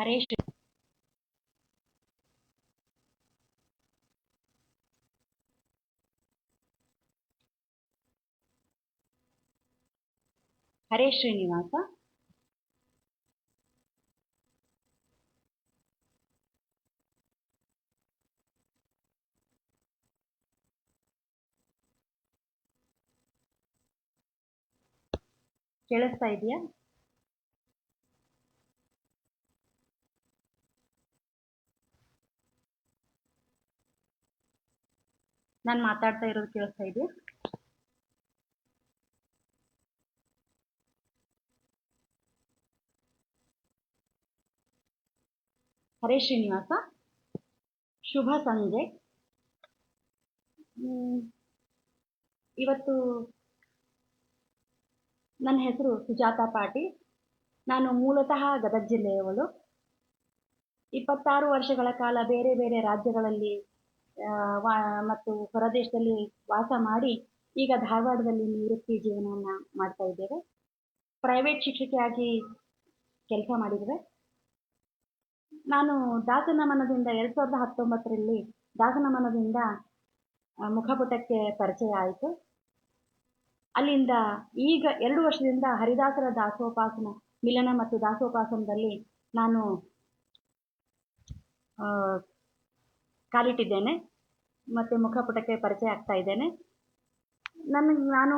ಹರೇ ಶ್ರೀ ಹರೇ ಶ್ರೀನಿವಾಸ. ಕೇಳಿಸ್ತಾ ಇದೆಯಾ? ನಾನು ಮಾತಾಡ್ತಾ ಇರೋದು ಕೇಳಿಸ್ತಾ ಇದೆಯಾ? ಹರೇ ಶ್ರೀನಿವಾಸ, ಶುಭ ಸಂಜೆ. ಇವತ್ತು ನನ್ನ ಹೆಸರು ಸುಜಾತಾ ಪಾಟೀಲ್. ನಾನು ಮೂಲತಃ ಗದಗ ಜಿಲ್ಲೆಯವಳು. 26 ವರ್ಷಗಳ ಕಾಲ ಬೇರೆ ಬೇರೆ ರಾಜ್ಯಗಳಲ್ಲಿ ಮತ್ತು ಹೊರದೇಶದಲ್ಲಿ ವಾಸ ಮಾಡಿ ಈಗ ಧಾರವಾಡದಲ್ಲಿ ನಿವೃತ್ತಿ ಜೀವನವನ್ನು ಮಾಡ್ತಾ ಇದ್ದೇವೆ. ಪ್ರೈವೇಟ್ ಶಿಕ್ಷಕಿಯಾಗಿ ಕೆಲಸ ಮಾಡಿದ್ದೇವೆ. ನಾನು ದಾಸನಮನದಿಂದ 2019ರಲ್ಲಿ ದಾಸನಮನದಿಂದ ಮುಖಪುಟಕ್ಕೆ ಪರಿಚಯ ಆಯಿತು. ಅಲ್ಲಿಂದ ಈಗ 2 ವರ್ಷದಿಂದ ಹರಿದಾಸರ ದಾಸೋಪಾಸನ ಮಿಲನ ಮತ್ತು ದಾಸೋಪಾಸನದಲ್ಲಿ ನಾನು ಕಾಲಿಟ್ಟಿದ್ದೇನೆ ಮತ್ತು ಮುಖಪುಟಕ್ಕೆ ಪರಿಚಯ ಆಗ್ತಾ ಇದ್ದೇನೆ. ನಾನು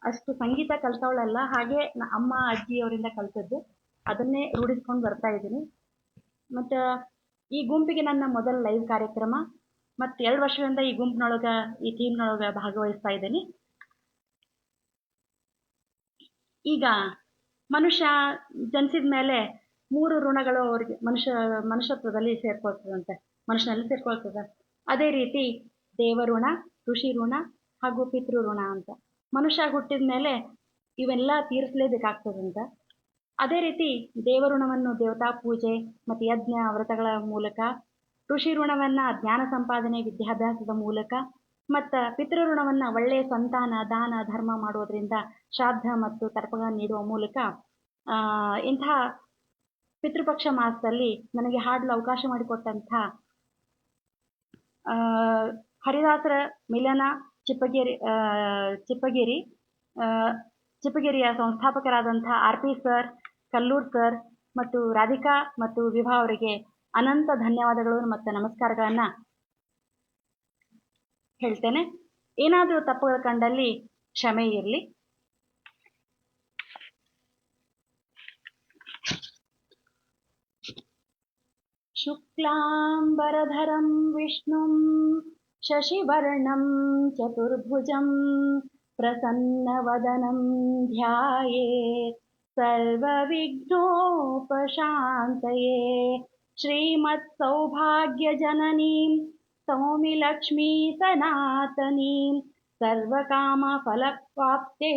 ಅಷ್ಟು ಸಂಗೀತ ಕಲಿತವಳಲ್ಲ, ಹಾಗೆ ಅಮ್ಮ ಅಜ್ಜಿಯವರಿಂದ ಕಲಿತದ್ದು, ಅದನ್ನೇ ರೂಢಿಸ್ಕೊಂಡು ಬರ್ತಾ ಇದ್ದೀನಿ. ಮತ್ತು ಈ ಗುಂಪಿಗೆ ನನ್ನ ಮೊದಲ ಲೈವ್ ಕಾರ್ಯಕ್ರಮ. ಮತ್ತು 2 ವರ್ಷದಿಂದ ಈ ಗುಂಪಿನೊಳಗೆ ಈ ಟೀಮ್ನೊಳಗೆ ಭಾಗವಹಿಸ್ತಾ ಇದ್ದೀನಿ. ಈಗ ಮನುಷ್ಯ ಜನಿಸಿದ ಮೇಲೆ 3 ಋಣಗಳು ಅವರಿಗೆ ಮನುಷ್ಯತ್ವದಲ್ಲಿ ಸೇರ್ಕೊಳ್ತದಂತೆ, ಮನುಷ್ಯನಲ್ಲಿ ಸೇರ್ಕೊಳ್ತದೆ. ಅದೇ ರೀತಿ ದೇವಋಣ, ಋಷಿ ಋಣ ಹಾಗೂ ಪಿತೃ ಋಣ ಅಂತ. ಮನುಷ್ಯ ಹುಟ್ಟಿದ ಮೇಲೆ ಇವೆಲ್ಲ ತೀರಿಸಲೇಬೇಕಾಗ್ತದಂತ. ಅದೇ ರೀತಿ ದೇವಋಣವನ್ನು ದೇವತಾ ಪೂಜೆ ಮತ್ತು ಯಜ್ಞ ವ್ರತಗಳ ಮೂಲಕ, ಋಷಿ ಋಣವನ್ನು ಜ್ಞಾನ ಸಂಪಾದನೆ ವಿದ್ಯಾಭ್ಯಾಸದ ಮೂಲಕ, ಮತ್ತು ಪಿತೃಋಣವನ್ನು ಒಳ್ಳೆಯ ಸಂತಾನ ದಾನ ಧರ್ಮ ಮಾಡೋದ್ರಿಂದ, ಶ್ರಾದ್ದ ಮತ್ತು ತರ್ಪಣ ನೀಡುವ ಮೂಲಕ ಇಂಥ ಪಿತೃಪಕ್ಷ ಮಾಸದಲ್ಲಿ ನನಗೆ ಹಾಡಲು ಅವಕಾಶ ಮಾಡಿಕೊಟ್ಟಂಥ ಹರಿದಾಸರ ಮಿಲನ ಚಿಪ್ಪಗಿರಿಯ ಸಂಸ್ಥಾಪಕರಾದಂಥ RP ಸರ್, ಕಲ್ಲೂರ್ ಸರ್ ಮತ್ತು ರಾಧಿಕಾ ಮತ್ತು ವಿಭಾ ಅವರಿಗೆ ಅನಂತ ಧನ್ಯವಾದಗಳು ಮತ್ತು ನಮಸ್ಕಾರಗಳನ್ನು ಹೇಳ್ತೇನೆ. ಏನಾದರೂ ತಪ್ಪುಗಳು ಕಂಡಲ್ಲಿ ಕ್ಷಮೆ ಇರಲಿ. ಶುಕ್ಲಾಂಬರಧರಂ ವಿಷ್ಣುಂ ಶಶಿವರ್ಣಂ ಚತುರ್ಭುಜಂ ಪ್ರಸನ್ನವದನಂ ಧ್ಯಾಯೇತ್ ಸರ್ವವಿಘ್ನೋಪಶಾಂತಯೇ ಶ್ರೀಮತ್ಸೌಭಾಗ್ಯಜನನೀಂ ಸೌಮ್ಯಲಕ್ಷ್ಮೀ ಸನಾತನೀಂ ಸರ್ವಕಾಮಫಲಪ್ರಾಪ್ತೈ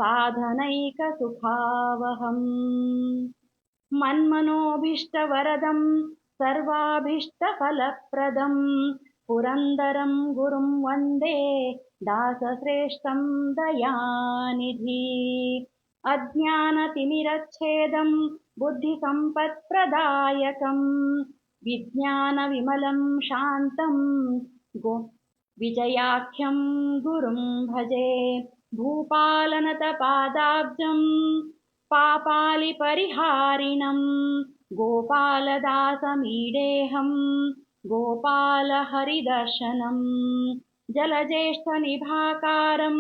ಸಾಧನೈಕಸುಖಾವಹಂ ಮನ್ಮನೋಭೀಷ್ಟವರದಂ ಸರ್ವಾಭೀಷ್ಟಫಲಪ್ರದಂ ಪುರಂದರಂ ಗುರುಂ ವಂದೇ ದಾಸಶ್ರೇಷ್ಠಂ ದಯಾನಿಧಿ ಅಜ್ಞಾನತಿಮಿರಚ್ಛೇದಂ ಬುದ್ಧಿಸಂಪತ್ಪ್ರದಾಯಕಂ ವಿಜ್ಞಾನವಿಮಲಂ ಶಾಂತಂ ವಿಜಯಾಖ್ಯಂ ಗುರುಂ ಭಜೆ ಭೂಪಾಲನತಪಾದಾಬ್ಜಂ ಪಾಪಾಲಿಪರಿಹಾರಿಣಂ ಗೋಪಾಲದಾಸಮೀಡೇಹಂ ಗೋಪಾಲಹರಿದರ್ಶನಂ ಜಲಜ್ಯೇಷ್ಠನಿಭಾಕಾರಂ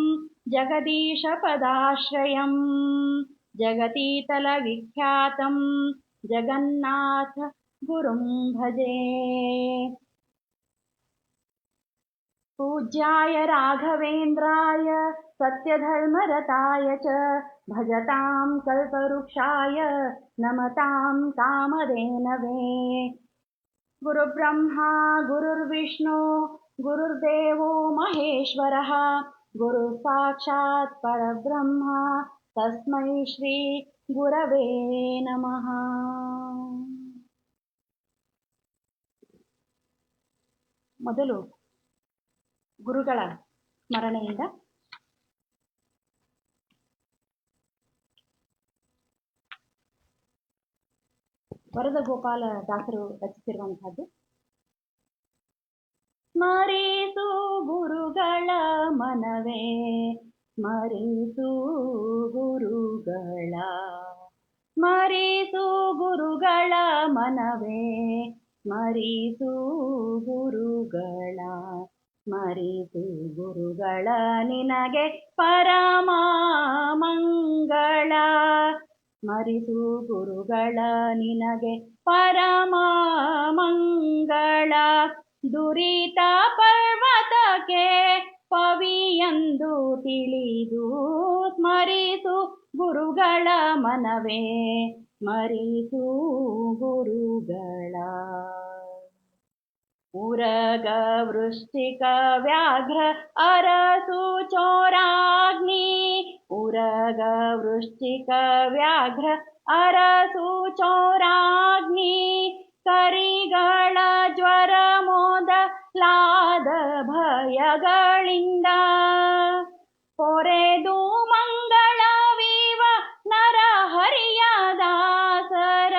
ಜಗದೀಶಪದಾಶ್ರಯಂ ಜಗತೀತಲವಿಖ್ಯಾತಂ ಜಗನ್ನಾಥ ಗುರುಂ ಭಜೆ. ಪೂಜ್ಯಾಯ ರಾಘವೇಂದ್ರಾಯ ಸತ್ಯಧರ್ಮರತಾಯ ಚ ಭಜತಾಂ ಕಲ್ಪವೃಕ್ಷಾಯ ನಮತಾಂ ಕಾಮಧೇನವೇ. ಗುರುಬ್ರಹ್ಮ ಗುರುರ್ವಿಷ್ಣು ಗುರುರ್ದೇವೋ ಮಹೇಶ್ವರಃ ಗುರು ಸಾಕ್ಷಾತ್ ಪರಬ್ರಹ್ಮ ತಸ್ಮೈ ಶ್ರೀ ಗುರವೇ ನಮಃ. ಮೊದಲು ಗುರುಗಳ ಸ್ಮರಣೆಯಿಂದ ವರದ ಗೋಪಾಲ ದಾಸರು ರಚಿಸಿರುವಂತಹದ್ದು. ಸ್ಮರಿಸು ಗುರುಗಳ ಮನವೇ, ಸ್ಮರಿಸು ಗುರುಗಳ, ಸ್ಮರಿಸು ಗುರುಗಳ ಮನವೇ, ಸ್ಮರಿಸು ಗುರುಗಳ, ಸ್ಮರಿಸು ಗುರುಗಳ ನಿನಗೆ ಪರಮ ಮಂಗಳ, ಸ್ಮರಿಸು ಗುರುಗಳ ನಿನಗೆ ಪರಮ ಮಂಗಳ. ದುರಿತ ಪರ್ವತಕ್ಕೆ ಪವಿಯೆಂದು ತಿಳಿದು ಸ್ಮರಿಸು ಗುರುಗಳ ಮನವೇ, ಸ್ಮರಿಸು ಗುರುಗಳ. ಉರಗ ವೃಶ್ಚಿಕ ವ್ಯಾಘ್ರ ಅರಸು ಚೋರಾಗ್ನಿ, ಉರಗ ವೃಶ್ಚಿಕ ವ್ಯಾಘ್ರ ಅರಸು ಚೋರಾಗ್ನಿ, ಕರಿಗಳ ಜ್ವರ ಮೊದಲಾದ ಭಯಗಳಿಂದ ಪೊರೆದು ಮಂಗಳವೀವ ನರಹರಿಯ ದಾಸರ,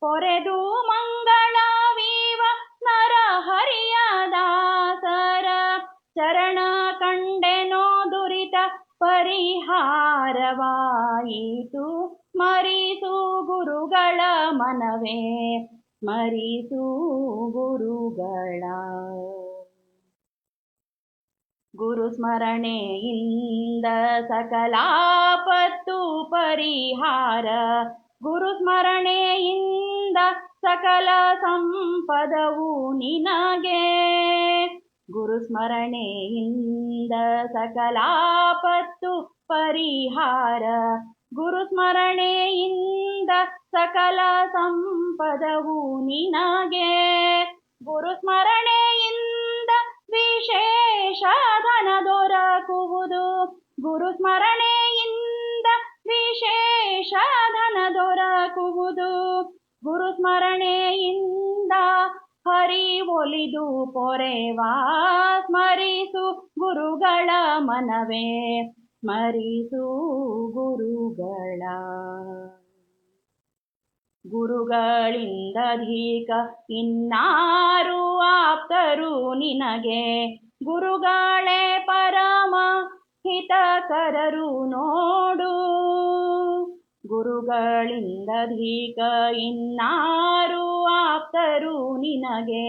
ಪೊರೆದು ಮಂಗಳವೀವ ನರಹರಿಯ ದಾಸರ, ಚರಣ ಕಂಡೆನೋ ದುರಿತ ಪರಿಹಾರವಾಯಿತು, ಸ್ಮರಿಸು ಗುರುಗಳ ಮನವೇ, ಸ್ಮರಿಸು ಗುರುಗಳ. ಗುರು ಸ್ಮರಣೆಯಿಂದ ಸಕಲಾಪತ್ತು ಪರಿಹಾರ, ಗುರು ಸ್ಮರಣೆಯಿಂದ ಸಕಲ ಸಂಪದವು ನಿನಗೆ, ಗುರು ಸ್ಮರಣೆಯಿಂದ ಸಕಲಾಪತ್ತು ಪರಿಹಾರ, ಗುರು ಸ್ಮರಣೆಯಿಂದ ಸಕಲ ಸಂಪದವು ನಿನಗೆ, ಗುರು ಸ್ಮರಣೆಯಿಂದ ವಿಶೇಷ ಧನ ದೊರಕುವುದು, ಗುರು ಸ್ಮರಣೆಯಿಂದ ವಿಶೇಷ ಧನ ದೊರಕುವುದು, ಗುರು ಸ್ಮರಣೆಯಿಂದ ಹರಿ ಒಲಿದು ಪೊರೆವಾ, ಸ್ಮರಿಸು ಗುರುಗಳ ಮನವೇ, ಸ್ಮರಿಸು ಗುರುಗಳ. ಗುರುಗಳಿಂದಧಿಕ ಇನ್ನಾರು ಆಪ್ತರು ನಿನಗೆ, ಗುರುಗಳೇ ಪರಮ ಹಿತಕರರು ನೋಡು, ಗುರುಗಳಿಂದಧಿಕ ಇನ್ನಾರು ಆಪ್ತರು ನಿನಗೆ,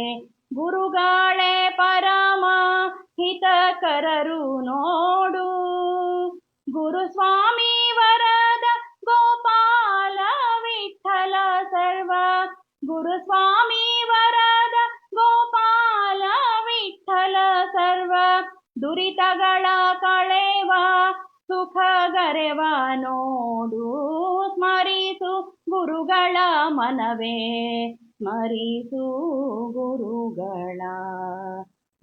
ಗುರುಗಳೇ ಪರಮ ಹಿತಕರರು ನೋಡು. ಗುರುಸ್ವಾಮಿ ವರದ ಗೋಪಾಲ ವಿಠಲ ಸರ್ವ, ಗುರುಸ್ವಾಮಿ ವರದ ಗೋಪಾಲ ವಿಠಲ ಸರ್ವ, ದುರಿತಗಳ ಕಳೆವ ಸುಖಗರೆವ ನೋಡು, ಸ್ಮರಿಸು ಗುರುಗಳ ಮನವೇ, ಸ್ಮರಿಸು ಗುರುಗಳ,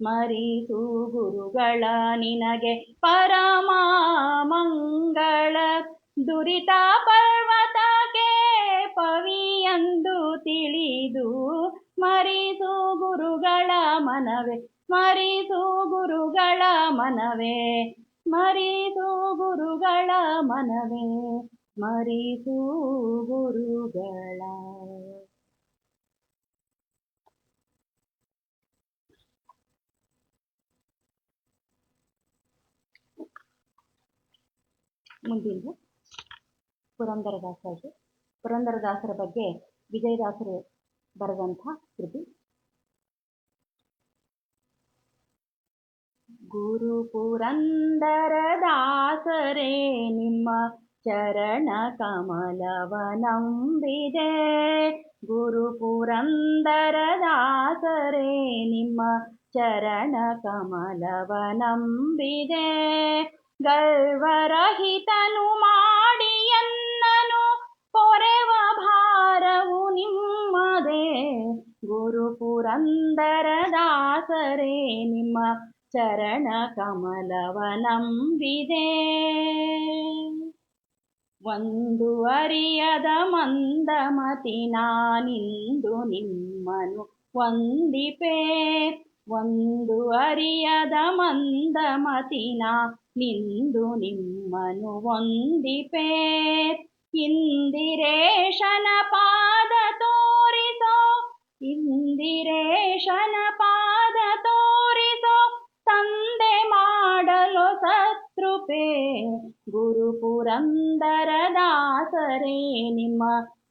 ಸ್ಮರಿಸು ಗುರುಗಳ ನಿನಗೆ ಪರಮ ಮಂಗಳ. ದುರಿತ ಪರ್ವತಕ್ಕೆ ಪವಿಯೆಂದು ತಿಳಿದು ಸ್ಮರಿಸು ಗುರುಗಳ ಮನವೇ, ಸ್ಮರಿಸು ಗುರುಗಳ ಮನವೇ, ಸ್ಮರಿಸು ಗುರುಗಳ ಮನವೇ, ಸ್ಮರಿಸು ಗುರುಗಳ. ಮುಂದಿನ ಪುರಂದರದಾಸರು. ಪುರಂದರದಾಸರ ಬಗ್ಗೆ ವಿಜಯದಾಸರು ಬರೆದಂಥ ಕೃತಿ. ಗುರು ಪುರಂದರದಾಸರೇ ನಿಮ್ಮ ಚರಣ ಕಮಲವ ನಂಬಿದೆ, ಗುರು ಪುರಂದರದಾಸರೇ ನಿಮ್ಮ ಚರಣ ಕಮಲವ ನಂಬಿದೆ. ಗರ್ವರಹಿತನು ಮಾಡಿ ಎನ್ನನು ಪೊರೆವ ಭಾರವು ನಿಮ್ಮದೇ, ಗುರು ಪುರಂದರದಾಸರೇ ನಿಮ್ಮ ಚರಣ ಕಮಲವ ನಂಬಿದೆ. ಒಂದು ಅರಿಯದ ಮಂದಮತಿ ನಾನಿಂದು ನಿಮ್ಮನು ವಂದಿಪೆ, ಒಂದು ಅರಿಯದ ಮಂದಮತಿ ನಿಂದು ನಿಮ್ಮನು ವಂದಿಪೆ. ಇಂದಿರೇಶನ ಪಾದ ತೋ ದಾಸರೇ ನಿಮ್ಮ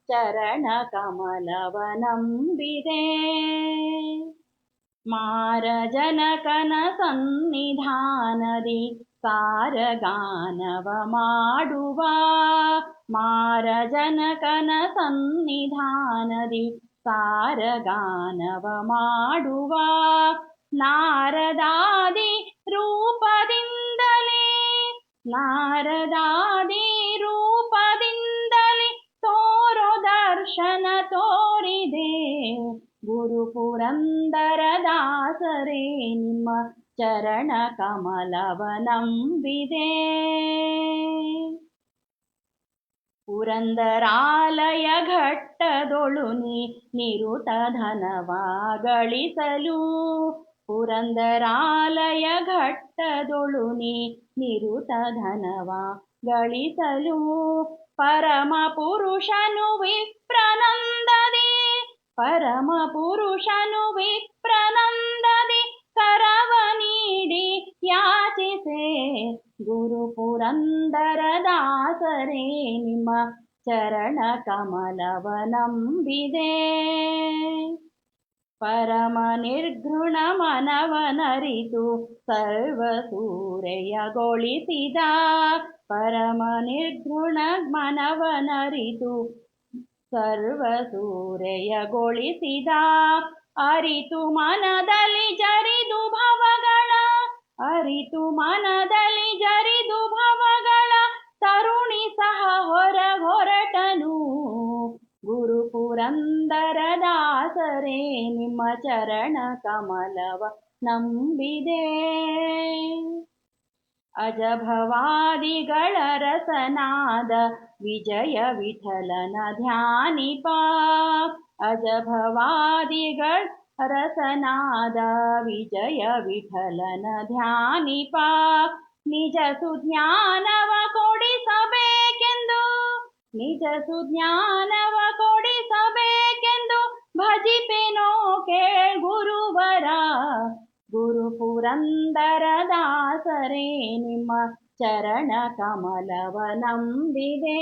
ಚರಣ ಕಮಲವ ನಂಬಿದೆ. ಮಾರಜನಕನ ಸನ್ನಿಧಾನದಿ ಸಾರಗಾನವ ಮಾಡುವ. ಮಾರಜನಕನ ಸನ್ನಿಧಾನದಿ ಸಾರಗಾನವ ಮಾಡುವ. ನಾರದಾದಿ ರೂಪದಿಂದಲೇ ನಾರದಾದಿ ರೂಪದಿಂದಲೇ ತೋರೋ ದರ್ಶನ ತೋರಿದೆ. ಗುರು ಪುರಂದರ ದಾಸರೇ ನಿಮ್ಮ ಚರಣ ಕಮಲವ ನಂಬಿದೆ. ಪುರಂದರಾಲಯ ಘಟ್ಟದೊಳು ನಿರುತ ಧನವ ಗಳಿಸಲು. ಪುರಂದರಾಲಯ ಘಟ್ಟದೊಳು ನಿರುತ ಧನವ ಗಳಿಸಲು. ಪರಮ ಪುರುಷನು ವಿಪ್ರನಂದದಿ ಪರಮ ಪುರುಷನು ವಿಪ್ರನಂದದಿ ಕರವ ನೀಡಿ ಯಾಚಿಸೆ. ಗುರು ಪುರಂದರ ದಾಸರೇ ನಿಮ್ಮ ಚರಣ ಕಮಲವ ನಂಬಿದೆ. ಪರಮ ನಿರ್ಘೃಣ ಮನವನರಿತು ಸರ್ವ ಸೂರೆಯಗೊಳಿಸಿದ. ಪರಮ ನಿರ್ಘೃಣ ಮನವನರಿತು ಸರ್ವ ಸೂರೆಯಗೊಳಿಸಿದ. ಅರಿತು ಮನದಲ್ಲಿ ಜರಿದು ಭವಗಳ ಅರಿತು ಮನದಲ್ಲಿ ಜರಿದು ಭವಗಳ ತರುಣಿ ಸಹ ಹೊರಟನು. ಗುರು ಪುರಂದರ ದಾಸರೇ ನಿಮ್ಮ ಚರಣ ಕಮಲವ ನಂಬಿದೆ. ಅಜಭವಾದಿಗಳ ರಸನಾದ ವಿಜಯ ವಿಠಲನ ಧ್ಯಾನಿಪ. ಅಜಭವಾದಿಗಳ ರಸನಾದ ವಿಜಯ ವಿಠಲನ ಧ್ಯಾನಿಪ. ನಿಜ ಸುಜ್ಞಾನವ ಕೊಡಿಸಬೇಕೆಂದು ನಿಜ ಸುಜ್ಞಾನವ ಕೊಡಿಸಬೇಕೆಂದು ಭಜಿಪೆನೋ ಗುರುವರ. ಗುರು ಪುರಂದರ ದಾಸರೇ ನಿಮ್ಮ ಚರಣ ಕಮಲವ ನಂಬಿದೆ.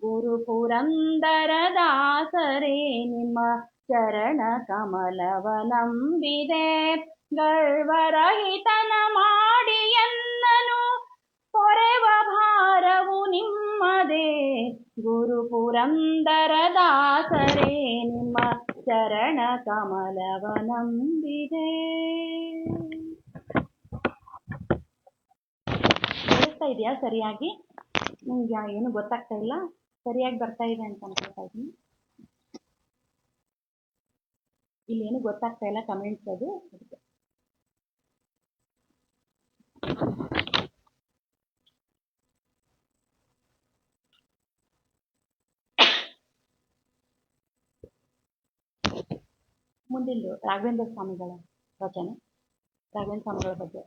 ಗುರು ಪುರಂದರ ದಾಸರೇ ನಿಮ್ಮ ಚರಣ ಕಮಲವ ನಂಬಿದೆ. ಗರ್ವರಹಿತನ ಮಾಡಿ ಎನ್ನನು ಪೊರೆವ ಭಾರವು ನಿಮ್ಮದೇ. ಗುರು ಪುರಂದರ ದಾಸರೇ ನಿಮ್ಮ ಚರಣ ಕಮಲವ ನಂಬಿದೆ. ಕೇಳಿಸ್ತಾ ಇದೆಯಾ ಸರಿಯಾಗಿ? ನಿಮ್ಗೆ ಏನು ಗೊತ್ತಾಗ್ತಾ ಇಲ್ಲ, ಸರಿಯಾಗಿ ಬರ್ತಾ ಇದೆ ಅಂತ ಅನ್ಕೊಳ್ತಾ ಇದ್ದೀನಿ. ಇಲ್ಲೇನು ಗೊತ್ತಾಗ್ತಾ ಇಲ್ಲ ಕಮೆಂಟ್ಸ್ ಅದು ಅದಕ್ಕೆ. ಮುಂದಿನ ರಾಘವೇಂದ್ರ ಸ್ವಾಮಿಗಳ ರಚನೆ, ರಾಘವೇಂದ್ರ ಸ್ವಾಮಿಗಳ ಬಗ್ಗೆ.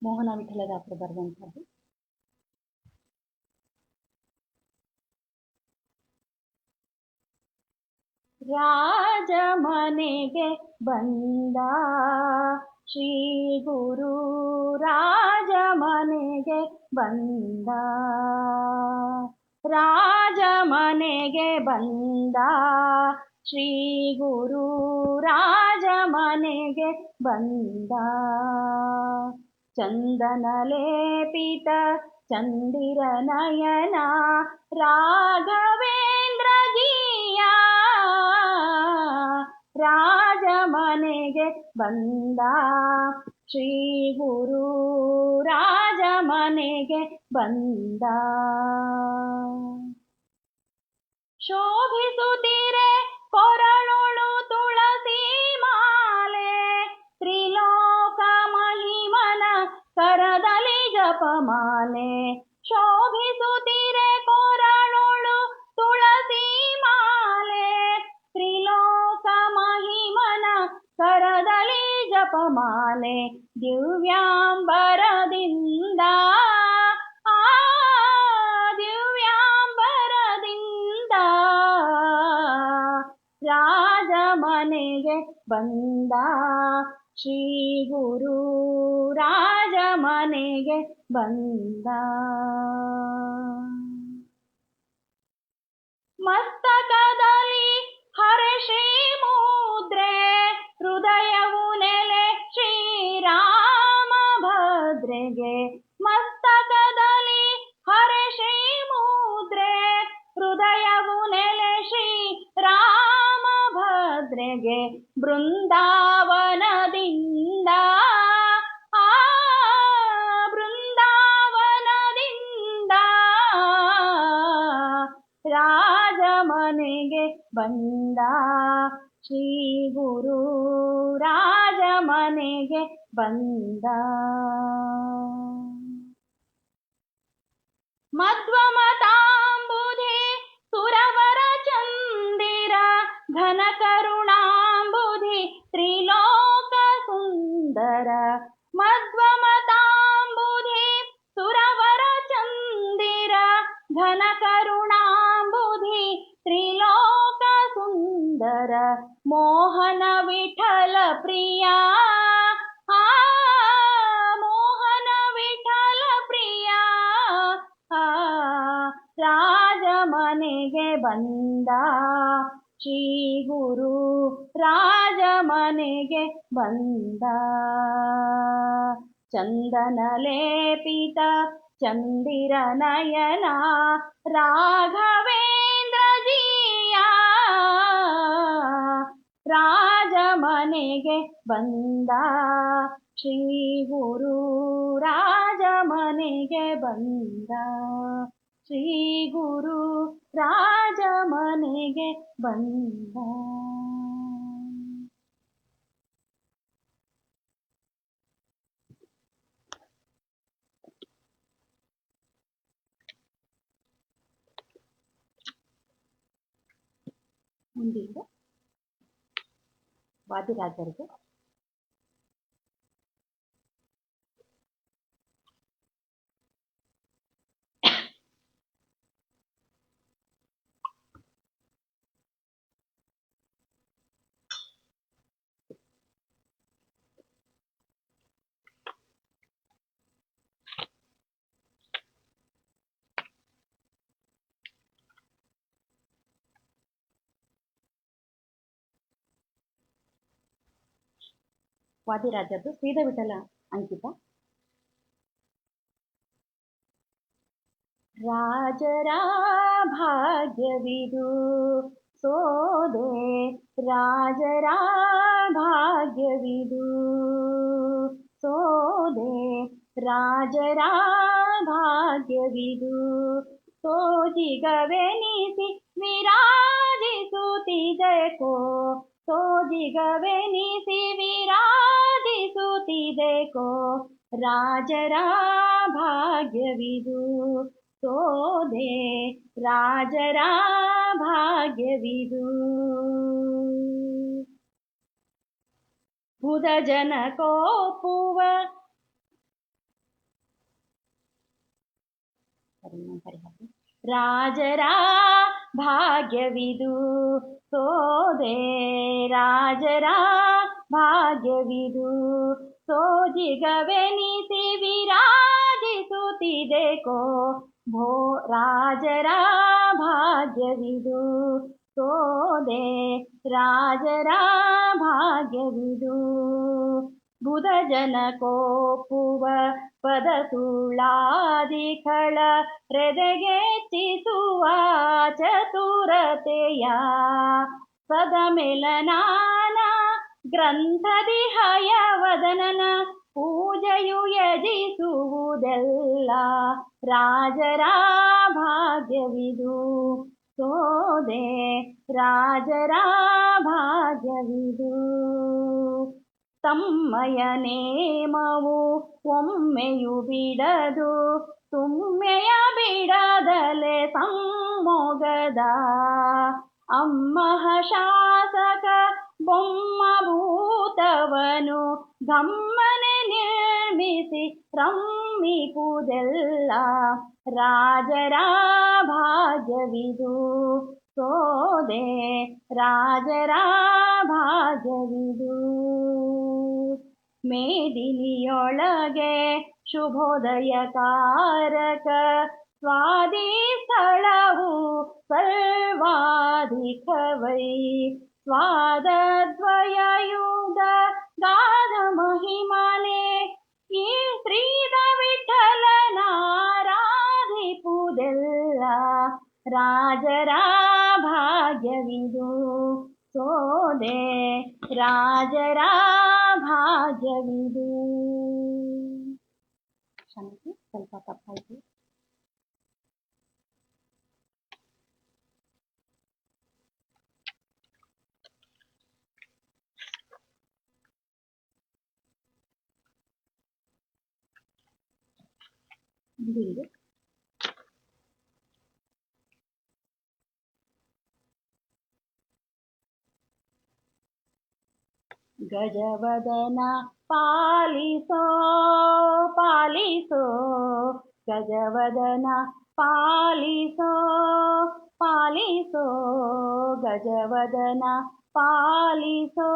ಮೋಹನ ವಿಠಲದಾಸರು ಬರೆದಂಥದ್ದು. ರಾಜ ಮನೆಗೆ ಬಂದ ಶ್ರೀ ಗುರು ರಾಜ ಮನೆಗೆ ಬಂದ. ರಾಜ ಮನೆಗೆ ಬಂದ ಶ್ರೀ ಗುರು ರಾಜ ಮನೆಗೆ ಬಂದ. ಚಂದನ ಲೇಪಿತ ಚಂದಿರ ನಯನ ರಾಘವೇಂದ್ರ ಜಿಯ. ರಾಜ ಮನೆಗೆ ಬಂದ ಶ್ರೀ ಗುರು ರಾಜ ಮನೆಗೆ ಬಂದ. ಶೋಭಿಸುತ್ತಿರೆ ಕೊರಳೊಳು ತುಳಸಿ ಮಾಲೆ. ತ್ರಿಲೋಕ ಮಹಿಮನ ಕರದಲ್ಲಿ ಜಪಮಾಲೆ. ಶೋಭಿಸುತ್ತಿರೆ ಕೊರಳೊಳು ತುಳಸಿ ಮಾಲೆ. ತ್ರಿಲೋಕ ಮಹಿಮನ ಕರದಲ್ಲಿ ಜಪಮಾಲೆ. ದಿವ್ಯಾಂಬರದಿಂದ ದಿವ್ಯಾಂಬರದಿಂದ ರಾಜ ಮನೆಗೆ ಬಂದ ಶ್ರೀ ಗುರು ರಾಜ ಮನೆಗೆ ಬಂದ. ಮಸ್ತಕದಲ್ಲಿ ಹರೆ ಶ್ರೀ ಮುದ್ರೆ, ಹೃದಯವು ನೆಲೆ ಶ್ರೀರಾಮ ಭದ್ರೆಗೆ. ಮಸ್ತಕದಲ್ಲಿ ಹರೆ ಶ್ರೀ ಮುದ್ರೆ, ಹೃದಯವು ನೆಲೆ ಶ್ರೀ ರಾಮ ಭದ್ರೆಗೆ. ಬೃಂದಾವನದಿಂದ ಬೃಂದಾವನದಿಂದ ರಾಜಮನೆಗೆ ಬಂದ. ಶ್ರೀ ಗುರು ರಾಜಮನೆಗೆ ಬಂದ. ಮಧ್ವಮತಾಂಬುಧಿ ಸುರವರ ಚಂದಿರ, ಘನ ಕರುಣಾಂಬುಧಿ ತ್ರಿಲೋಕ ಸುಂದರ. ಮಧ್ವಮತಾಂಬುಧಿ ಸುರವರ ಚಂದಿರ, ಘನ ಕರುಣಾಂಬುಧಿ ತ್ರಿಲೋಕ ಸುಂದರ. ಮೋಹನ ವಿಠಲ ಪ್ರಿಯ, ಮೋಹನ ವಿಠಲ ಪ್ರಿಯ, ರಾಜಮನೆಗೆ ಬಂದ. ಶ್ರೀ ಗುರು ರಾಜಮನೆಗೆ ಬಂದ. ಚಂದನ ಲೇಪಿತ ಚಂದಿರ ನಯನ ರಾಘವೇಂದ್ರ ಜಿಯ, ರಾಜಮನೆಗೆ ಬಂದ. ಶ್ರೀ ಗುರು ರಾಜಮನೆಗೆ ಬಂದ. ಶ್ರೀ ಗುರು ರಾಜಮನೆಗೆ ಬಂದ. ಮುಂದಿನ ವಾದಿರಾಜರಿಗೆ ವಾದಿರಾಜದ್ದು ಶ್ರೀಧರ ವಿಠಲ ಅಂಕಿತ. ರಾಜರ ಭಾಗ್ಯವಿದು ಸೋದೆ, ರಾಜರ ಭಾಗ್ಯವಿದು ಸೋದೆ, ರಾಜರ ಭಾಗ್ಯವಿದು ಸೋಜಿಗವೆನಿಸಿ ವಿರಾಜಿಸುತ್ತಿದೆಕೋ, ಸೋಜಿಗವೆನಿಸಿ ವಿರಾಜಿಸುತ್ತಿದೆಕೋ. ರಾಜರ ಭಾಗ್ಯವಿದು ಸೋದೆ, ರಾಜರ ಭಾಗ್ಯವಿದು. ಬುಧ ಜನ ಕೋಪುವ ರಾಜರ ಭಾಗ್ಯವಿದು ಸೋದೆ, ರಾಜರ ಭಾಗ್ಯವಿದು ಸೋಜಿಗವೆನಿಸಿ ವಿರಾಜಿಸುತ್ತಿದೆಕೋ. ಭೋ ರಾಜರ ಭಾಗ್ಯವಿದು ಸೋದೆ, ರಾಜರ ಭಾಗ್ಯವಿದು. ಬುಧ ಜನ ಕೋಪುವ ಪದ ಸುಳ್ಳಾದಿಖಳ ಹೃದಯೆಚ್ಚಿಸುವ ಚತುರತೆಯ. ಸದಮೆಲನಾನ ಗ್ರಂಥದಿ ಹಯವದನನ ಪೂಜೆಯು ಯಜಿಸುವುದೆಲ್ಲ. ರಾಜರ ಭಾಗ್ಯವಿದು ಸೋದೆ, ರಾಜರ ಭಾಗ್ಯವಿದು. ತಮ್ಮಯ ನೇಮವು ಒಮ್ಮೆಯು ಬಿಡದು, ತುಮ್ಮೆಯ ಬಿಡದಲೆ ಸಂಮೊಗದ. ಅಮ್ಮಹ ಶಾಸಕ ಬೊಮ್ಮಭೂತವನು ಗಮ್ಮನೆ ನಿರ್ಮಿಸಿ ರಮ್ಮಿಪುದೆಲ್ಲ. ರಾಜರ ಭಾಗ್ಯವಿದು ಸೋದೆ, ರಾಜರ ಭಾಗ್ಯವಿದು. ಮೇದಿನಿಯೊಳಗೆ ಶುಭೋದಯಕಾರಕ ಸ್ವಾದಿಸ್ಥಳವು ಸರ್ವಾಧಿಕವೈ ಸ್ವಾದದ್ವಯಯುಗ ಗಾಧ ಮಹಿಮನೆ ಈ ಶ್ರೀದ ವಿಠಲನಾರಾಧಿಪುದೆಲ್ಲ ರಾಜರ ಭಾಗ್ಯವಿದು ಸೋದೆ ರಾಜರ ಭಾಗ್ಯವಿದು. ಕ್ಷಮಿಸಿ, ಸ್ವಲ್ಪ ತಪ್ಪಾಯಿತು. ಮುಂದಿದೆ ಗಜವದನ ಪಾಲಿಸೋ ಪಾಲಿಸೋ ಗಜವದನ ಪಾಲಿಸೋ ಪಾಲಿಸೋ ಗಜವದನ ಪಾಲಿಸೋ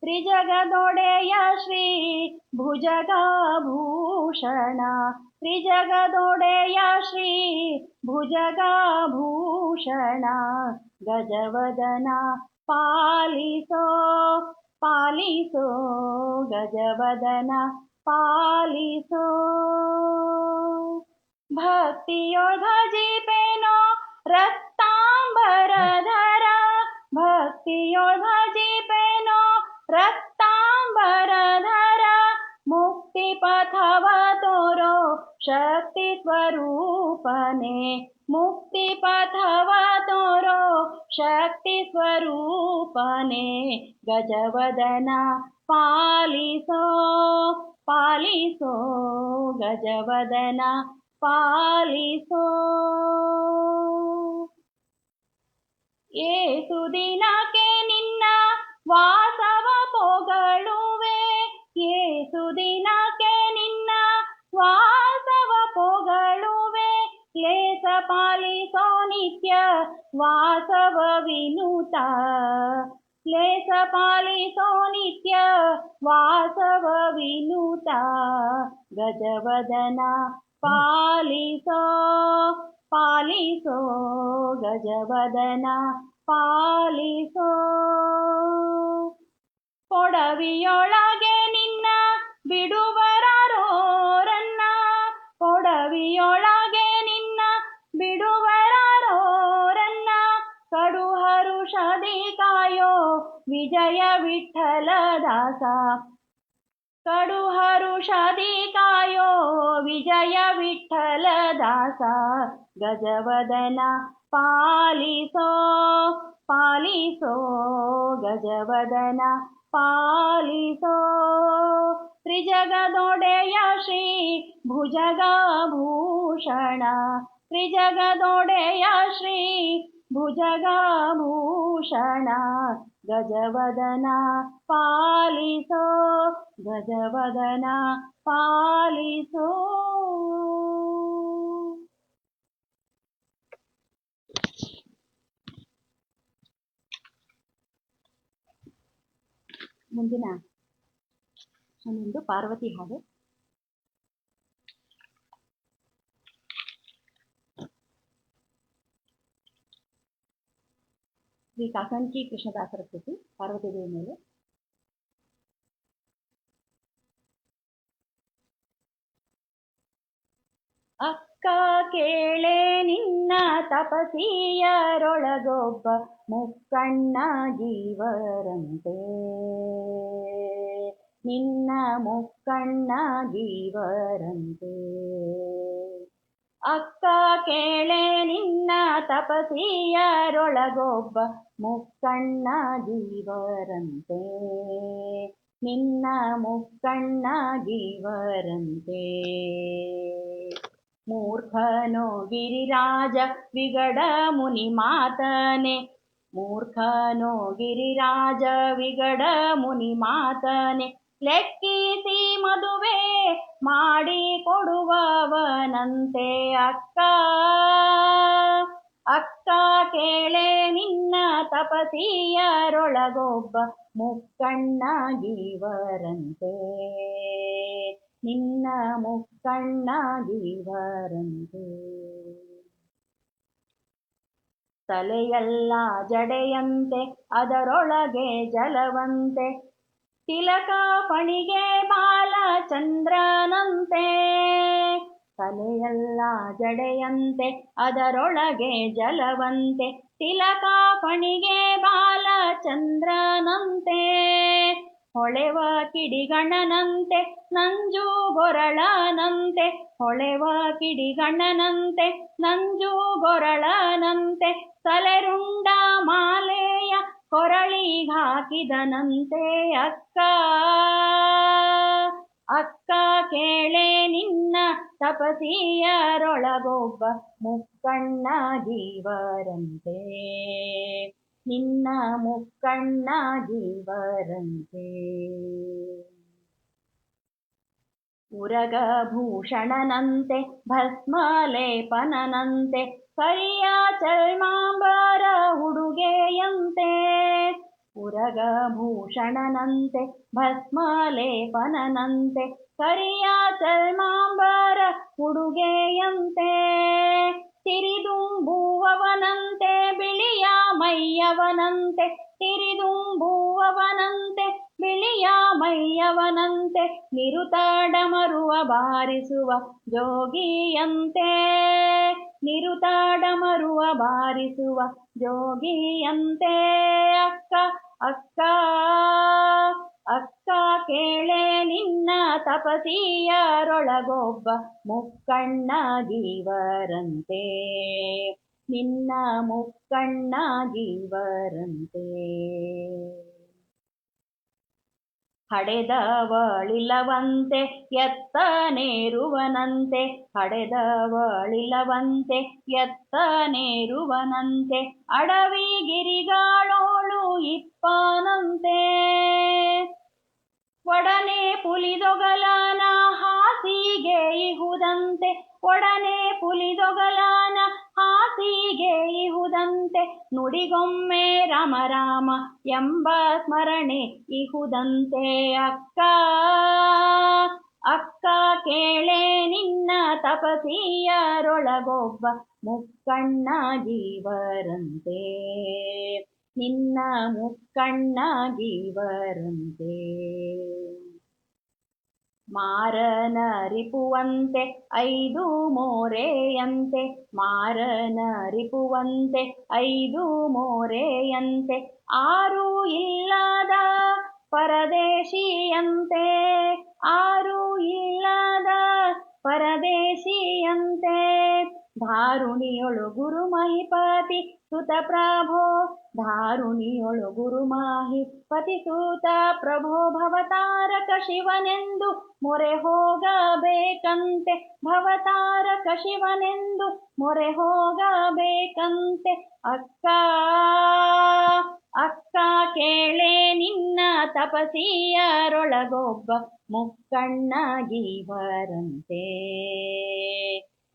ತ್ರಿಜಗದೊಡೆಯ ಶ್ರೀ ಭುಜಗಭೂಷಣ ತ್ರಿಜಗದೊಡೆಯ ಶ್ರೀ ಭುಜಗಭೂಷಣ ಗಜವದನ ಪಾಲಿಸೋ ಪಾಲಿಸೋ ಗಜವದನ ಪಾಲಿಸೋ ಭಕ್ತಿಯೊಳಜಿಪೆನೋ ರಕ್ತಾಂಬರಧರ ಭಕ್ತಿಯೊಳಜಿಪೆನೋ ರಕ್ತಾಂಬರಧರ ಮುಕ್ತಿ ಪಥವ ತೋರೋ ಶಕ್ತಿ ಸ್ವರೂಪನೆ ಮುಕ್ತಿ ಪಥವ ತೋರೋ ಶಕ್ತಿ ಸ್ವರೂಪನೆ ಗಜವದನ ಪಾಲಿಸೋ ಪಾಲಿಸೋ ಗಜವದನ ಪಾಲಿಸೋ ಏಸು ದಿನಕ್ಕೆ ನಿನ್ನ ವಾಸವ ಪೊಗಳುವೆ ಏಸು ದಿನಕ್ಕೆ ನಿನ್ನ ವಾಸವ ಪೊಗಳುವೆ ಕ್ಲೇಶ ಪಾಲಿಸೋ ನಿತ್ಯ ವಾಸವ ವಿನುತ ಕ್ಲೇಶ ಪಾಲಿಸೋ ನಿತ್ಯ ವಾಸವ ವಿನುತ ಗಜವದನ ಪಾಲಿಸೋ ಪಾಲಿಸೋ ಗಜವದನ ಪಾಲಿಸೋ ಕೊಡವಿಯೊಳಗೆ ನಿನ್ನ ಬಿಡುವರಾರೋರನ್ನ ಕೊಡವಿಯೊಳಗೆ ನಿನ್ನ ಬಿಡುವರಾರೋರನ್ನ ಕಡು ಹರುಷದಿ ಕಾಯೋ ವಿಜಯ ವಿಠಲದಾಸ ಕಡು ಹರುಷದಿ ಕಾಯೋ ವಿಜಯ ವಿಠಲದಾಸ ಗಜವದನ ಪಾಲಿಸೋ ಪಾಲಿಸೋ ಗಜವದನ ಪಾಲಿಸೋ ತ್ರಿಜಗದೊಡೆಯ ಶ್ರೀ ಭುಜಗಭೂಷಣ ತ್ರಿಜಗದೊಡೆಯ ಶ್ರೀ ಭುಜಗಭೂಷಣ ಗಜವದನ ಪಾಲಿಸೋ ಗಜವದನ ಪಾಲಿಸೋ. ಮುಂದಿನ ಒಂದು ಪಾರ್ವತಿ ಹಾಡು. ಶ್ರೀ ಕಾಕಂಚಿ ಕೃಷ್ಣದಾಸರ ಕೃತಿ ಪಾರ್ವತಿ ದೇವಿ ಮೇಲೆ. ಅಕ್ಕ ಕೇಳೆ ನಿನ್ನ ತಪಸಿಯರೊಳಗೊಬ್ಬ ಮುಕ್ಕಣ್ಣ ಜೀವರಂತೆ ನಿನ್ನ ಮುಕ್ಕಣ್ಣ ಜೀವರಂತೆ ಅಕ್ಕ ಕೇಳೆ ನಿನ್ನ ತಪಸಿಯರೊಳಗೊಬ್ಬ ಮುಕ್ಕಣ್ಣ ಜೀವರಂತೆ ನಿನ್ನ ಮುಕ್ಕಣ್ಣ ಜೀವರಂತೆ ಮೂರ್ಖನೋ ಗಿರಿರಾಜ ವಿಗಡ ಮುನಿ ಮಾತನೆ ಮೂರ್ಖನೋ ಗಿರಿರಾಜ ವಿಗಡ ಮುನಿ ಮಾತನೆ ಲೆಕ್ಕಿಸಿ ಮದುವೆ ಮಾಡಿ ಕೊಡುವವನಂತೆ ಅಕ್ಕ ಅಕ್ಕ ಕೇಳೆ ನಿನ್ನ ತಪಸಿಯರೊಳಗೊಬ್ಬ ಮುಕ್ಕಣ್ಣ ಜೀವರಂತೆ ನಿನ್ನ ಮುಕ್ಕಣ್ಣಾಗಿ ಬರಂತೆ. ತಲೆಯೆಲ್ಲ ಜಡೆಯಂತೆ ಅದರೊಳಗೆ ಜಲವಂತೆ, ತಿಲಕ ಫಣಿಗೆ ಬಾಲ ಚಂದ್ರನಂತೆ. ತಲೆಯೆಲ್ಲ ಜಡೆಯಂತೆ ಅದರೊಳಗೆ ಜಲವಂತೆ, ತಿಲಕ ಫಣಿಗೆ ಬಾಲ ಚಂದ್ರನಂತೆ. ಹೊಳೆವ ಕಿಡಿಗಣ್ಣನಂತೆ ನಂಜು ಗೊರಳನಂತೆ, ಹೊಳೆವ ಕಿಡಿಗಣ್ಣನಂತೆ ನಂಜು ಗೊರಳನಂತೆ. ತಲೆರುಂಡ ಮಾಲೆಯ ಕೊರಳಿಗಾಕಿದನಂತೆ. ಅಕ್ಕ ಅಕ್ಕ ಕೇಳೆ ನಿನ್ನ ತಪಸಿಯರೊಳಗೊಬ್ಬ ಮುಕ್ಕಣ್ಣಾಗಿ ಬರಂತೆ. ನಿನ್ನ ಮುಕ್ಕಣ್ಣಾಗಿ ಬರಂತೆ. ಉರಗಭೂಷಣನಂತೆ ಭಸ್ಮಲೇಪನಂತೆ, ಕರಿಯ ಚರ್ಮಾಂಬರ ಉಡುಗೆಯಂತೆ. ಉರಗಭೂಷಣನಂತೆ ಭಸ್ಮಲೇಪನಂತೆ, ಕರಿಯ ಚರ್ಮಾಂಬರ ಉಡುಗೆಯಂತೆ. ತಿರಿದುಂಬುವವನಂತೆ ಬಿಳಿಯ ಮೈಯವನಂತೆ, ತಿರಿದುಂಬುವವನಂತೆ ಬಿಳಿಯ ಮೈಯವನಂತೆ. ನಿರುತಾಡಮರುವ ಬಾರಿಸುವ ಜೋಗಿಯಂತೆ, ನಿರುತಾಡಮರುವ ಬಾರಿಸುವ ಜೋಗಿಯಂತೆ. ಅಕ್ಕ ಅಕ್ಕ ಅಕ್ಕ ಕೇಳೆ ನಿನ್ನ ತಪಸಿಯರೊಳಗೊಬ್ಬ ಮುಕ್ಕಣ್ಣಾಗಿ ಬರಂತೆ. ನಿನ್ನ ಮುಕ್ಕಣ್ಣಾಗಿ ಬರಂತೆ. ಹಡೆದವಳಿಲವಂತೆ ಎತ್ತನೇರುವನಂತೆ, ಹಡೆದವಳಿಲವಂತೆ ಎತ್ತನೇರುವನಂತೆ. ಅಡವಿ ಗಿರಿಗಳೋಳು ಇಪ್ಪನಂತೆ, ಒಡನೆ ಪುಲಿದೊಗಲನ ಹಾಸಿಗೆ ಇಹುದಂತೆ, ಒಡನೆ ಪುಲಿದೊಗಲನ ಹಾಸಿಗೆ ಇಹುದಂತೆ. ನುಡಿಗೊಮ್ಮೆ ರಾಮ ರಾಮ ಎಂಬ ಸ್ಮರಣೆ ಇಹುದಂತೆ. ಅಕ್ಕ ಅಕ್ಕ ಕೇಳೆ ನಿನ್ನ ತಪಸಿಯರೊಳಗೊಬ್ಬ ಮುಕ್ಕಣ್ಣಾಗಿ ಬರಂತೆ. ನಿನ್ನ ಮುಕ್ಕಣ್ಣಾಗಿ ಬರಂತೆ. ಮಾರನರಿಪುವಂತೆ ಐದು ಮೋರೆಯಂತೆ, ಮಾರನರಿಪುವಂತೆ ಐದು ಮೋರೆಯಂತೆ. ಆರು ಇಲ್ಲದ ಪರದೇಶಿಯಂತೆ, ಆರು ಇಲ್ಲದ ಪರದೇಶಿಯಂತೆ. ಧಾರುಣಿಯೊಳು ಗುರು ಮಹಿಪತಿ ಸುತ ಪ್ರಭೋ, ಧಾರುಣಿಯೊಳು ಗುರು ಮಹಿಪತಿ ಸುತ ಪ್ರಭೋ. ಭವತಾರಕ ಶಿವನೆಂದು ಮೊರೆ ಹೋಗಬೇಕಂತೆ, ಭವತಾರಕ ಶಿವನೆಂದು ಮೊರೆ ಹೋಗಬೇಕಂತೆ. ಅಕ್ಕ ಅಕ್ಕ ಕೇಳೆ ನಿನ್ನ ತಪಸಿಯರೊಳಗೊಬ್ಬ ಮುಕ್ಕಣ್ಣಾಗಿ ಬರಂತೆ.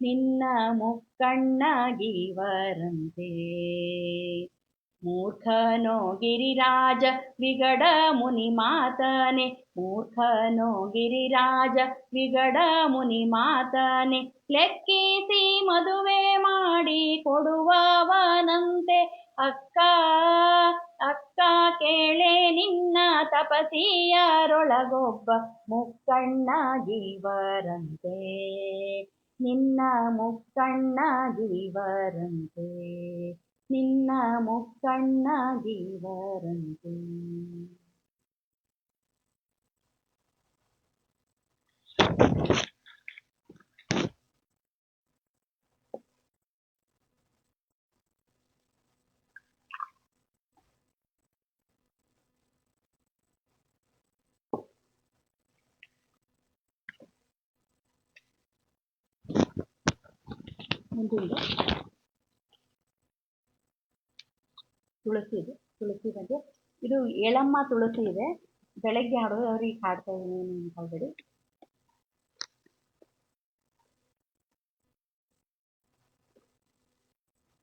ನಿನ್ನ ಮುಕ್ಕಣ್ಣಾಗಿ ಬರಂತೆ. ಮೂರ್ಖನೋ ಗಿರಿರಾಜ ವಿಗಡ ಮುನಿ ಮಾತನೆ, ಮೂರ್ಖನೋ ಗಿರಿರಾಜ ವಿಗಡ ಮುನಿ ಮಾತನೆ. ಲೆಕ್ಕಿಸಿ ಮದುವೆ ಮಾಡಿ ಕೊಡುವವನಂತೆ. ಅಕ್ಕ ಅಕ್ಕ ಕೇಳೆ ನಿನ್ನ ತಪಸಿಯರೊಳಗೊಬ್ಬ ಮುಕ್ಕಣ್ಣಾಗಿ ಬರಂತೆ. ನಿನ್ನ ಮುಕ್ಕಣ್ಣಾಗಿ ಬರಂತೆ. ನಿನ್ನ ಮುಕ್ಕಣ್ಣಾಗಿ ಬರಂತೆ. ಮುಂದಿನ ತುಳಸಿ ಇದೆ, ತುಳಸಿ ಬಗ್ಗೆ ಇದು ಏಳಮ್ಮ ತುಳಸಿ ಇದೆ. ಬೆಳಗ್ಗೆ ಹಾಡೋದು ಅವ್ರಿಗೆ ಹಾಡ್ತಾ ಇದ್ದೀನಿ ಆಲ್ರೆಡಿ.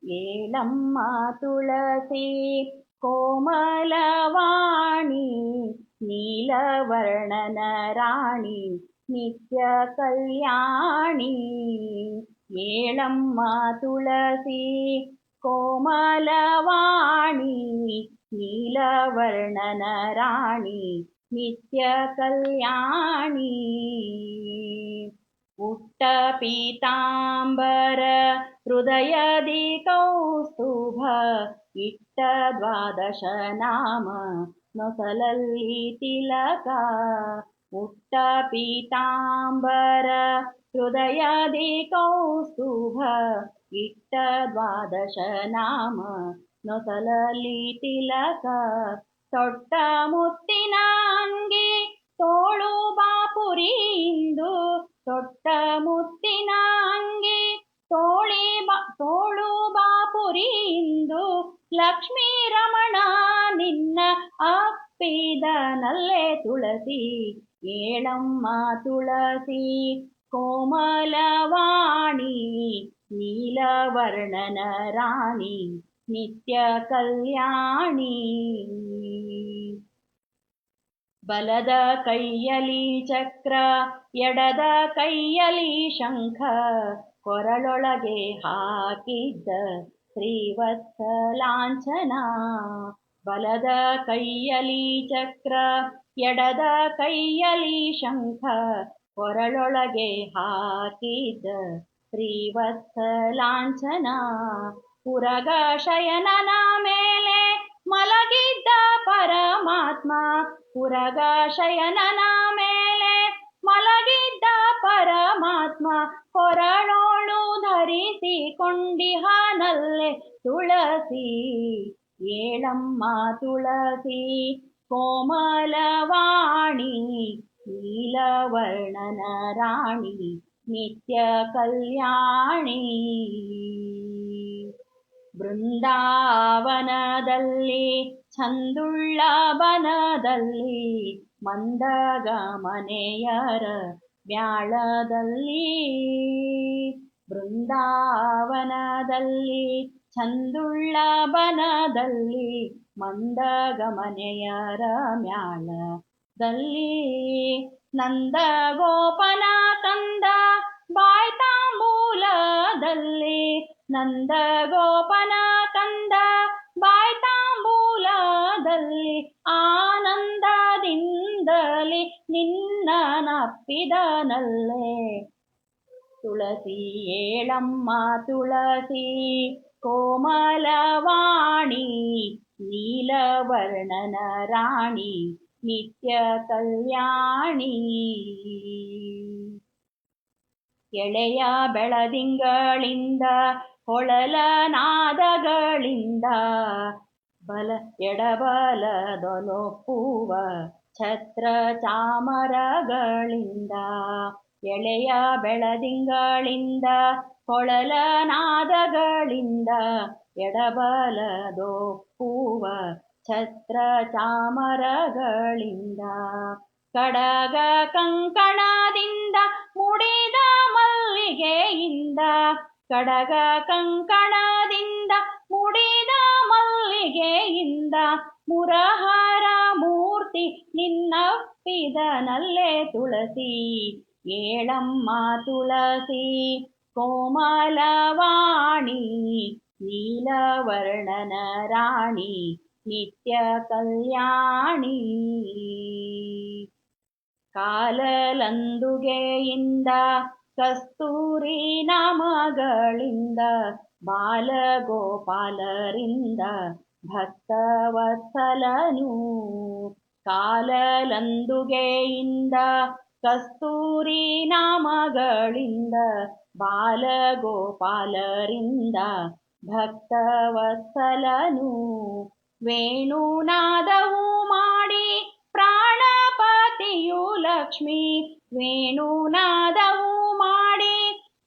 ಏಳಮ್ಮ ತುಳಸಿ ಕೋಮಲವಾಣಿ, ನೀಲವರ್ಣನ ರಾಣಿ, ನಿತ್ಯ ಕಲ್ಯಾಣಿ. ಏಳಮ್ಮ ತುಳಸಿ ಕೋಮಲವಾಣಿ, ನೀಲವರ್ಣನ ರಾಣಿ ನಿತ್ಯ ಕಲ್ಯಾಣಿ. ಉಟ್ಟ ಪೀತಾಂಬರ ಹೃದಯದಿ ಕೌಸ್ತುಭ, ಇಟ್ಟ ದ್ವಾದಶ ನಾಮ ನೊಸಲಲ್ಲಿ ತಿಲಕ. ಉಟ್ಟ ಪೀತಾಂಬರ ಹೃದಯದಿ ಕೌಸ್ತುಭ, ಇಟ್ಟ ದ್ವಾದಶ ನಾಮ ನೊಸಲಲ್ಲಿ ತಿಲಕ. ತೊಟ್ಟ ಮುತ್ತಿನ ಅಂಗಿ ತೋಳು ಬಾಪುರಿಯಿಂದ, ತೊಟ್ಟ ಮುತ್ತಿನ ಅಂಗಿ ತೋಳು ಬಾಪುರಿಯಿಂದ, ಲಕ್ಷ್ಮೀ ರಮಣ ನಿನ್ನ ಅಪ್ಪಿದನಲ್ಲೇ ತುಳಸಿ. ಏಳಮ್ಮ ತುಳಸಿ ಕೋಮಲವಾಣಿ, ನೀಲವರ್ಣನ ರಾಣಿ ನಿತ್ಯ ಕಲ್ಯಾಣಿ. ಬಲದ ಕೈಯಲಿ ಚಕ್ರ, ಎಡದ ಕೈಯಲಿ ಶಂಖ, ಕೊರಳೊಳಗೆ ಹಾಕಿದ್ದ ಶ್ರೀವತ್ಸ ಲಾಂಛನ. ಬಲದ ಕೈಯಲಿ ಚಕ್ರ, ಎಡದ ಕೈಯಲಿ ಶಂಖ, ಕೊರಳೊಳಗೆ ಹಾಕಿದ್ದ ಶ್ರೀವತ್ಸ ಲಾಂಛನ. ಉರಗ ಶಯನನ ಮೇಲೆ ಮಲಗಿದ್ದ ಪರಮಾತ್ಮ, ಉರಗ ಶಯನನ ಮೇಲೆ ಮಲಗಿದ್ದ ಪರಮಾತ್ಮ, ಕೊರಳೋಳು ಧರಿಸಿಕೊಂಡಿಹನಲ್ಲೆ ತುಳಸಿ. ಏಳಮ್ಮ ತುಳಸಿ ಕೋಮಲವಾಣಿ, ನೀಲವರ್ಣನ ರಾಣಿ ನಿತ್ಯ ಕಲ್ಯಾಣಿ. ಬೃಂದಾವನದಲ್ಲಿ ಛಂದುಳ್ಳ ಬನದಲ್ಲಿ, ಮಂದಗಮನೆಯರ ಮ್ಯಾಳದಲ್ಲಿ. ಬೃಂದಾವನದಲ್ಲಿ ಛಂದುಳ್ಳ ಬನದಲ್ಲಿ, ಮಂದಗಮನೆಯರ ಮ್ಯಾಳದಲ್ಲಿ. ನಂದ ಗೋಪನ ಕಂದ ಬಾಯ್ತಾಂಬೂಲದಲ್ಲಿ, ನಂದ ಗೋಪನ ಕಂದ ಬಾಯ್ತಾಂಬೂಲದಲ್ಲಿ, ಆನಂದದಿಂದಲೇ ನಿನ್ನನಪ್ಪಿದನಲ್ಲೇ ತುಳಸಿ. ಏಳಮ್ಮ ತುಳಸಿ ಕೋಮಲವಾಣಿ, ನೀಲವರ್ಣನ ರಾಣಿ ನಿತ್ಯ ಕಲ್ಯಾಣಿ. ಎಳೆಯ ಬೆಳದಿಂಗಳಿಂದ ಹೊಳಲ ನಾದಗಳಿಂದ, ಎಡಬಲದೊಲೊಪ್ಪುವ ಛತ್ರ ಚಾಮರಗಳಿಂದ. ಎಳೆಯ ಬೆಳದಿಂಗಳಿಂದ ಹೊಳಲ ನಾದಗಳಿಂದ, ಎಡಬಲದೊಪ್ಪುವ ಛತ್ರ ಚಾಮರಗಳಿಂದ. ಕಡಗ ಕಂಕಣದಿಂದ ಮುಡಿದ ಮಲ್ಲಿಗೆಯಿಂದ, ಕಡಗ ಕಂಕಣದಿಂದ ಮುಡಿದ ಮಲ್ಲಿಗೆಯಿಂದ, ಮುರಹರ ಮೂರ್ತಿ ನಿನ್ನಪ್ಪಿದನಲ್ಲೇ ತುಳಸಿ. ಏಳಮ್ಮ ತುಳಸಿ ಕೋಮಲವಾಣಿ, ನೀಲವರ್ಣನ ರಾಣಿ ನಿತ್ಯ ಕಲ್ಯಾಣಿ. ಕಾಲಲಂದುಗೆಯಿಂದ ಕಸ್ತೂರಿ ನಾಮಗಳಿಂದ, ಬಾಲಗೋಪಾಲರಿಂದ ಭಕ್ತವತ್ಸಲನು. ಕಾಲಲಂದುಗೆಯಿಂದ ಕಸ್ತೂರಿ ನಾಮಗಳಿಂದ, ಬಾಲಗೋಪಾಲರಿಂದ ಭಕ್ತವತ್ಸಲನು. ವೇಣುನಾದವು ಮಾಡಿ ಪ್ರಾಣಪತಿಯು ಲಕ್ಷ್ಮೀ, ವೇಣುನಾದವು ಮಾಡಿ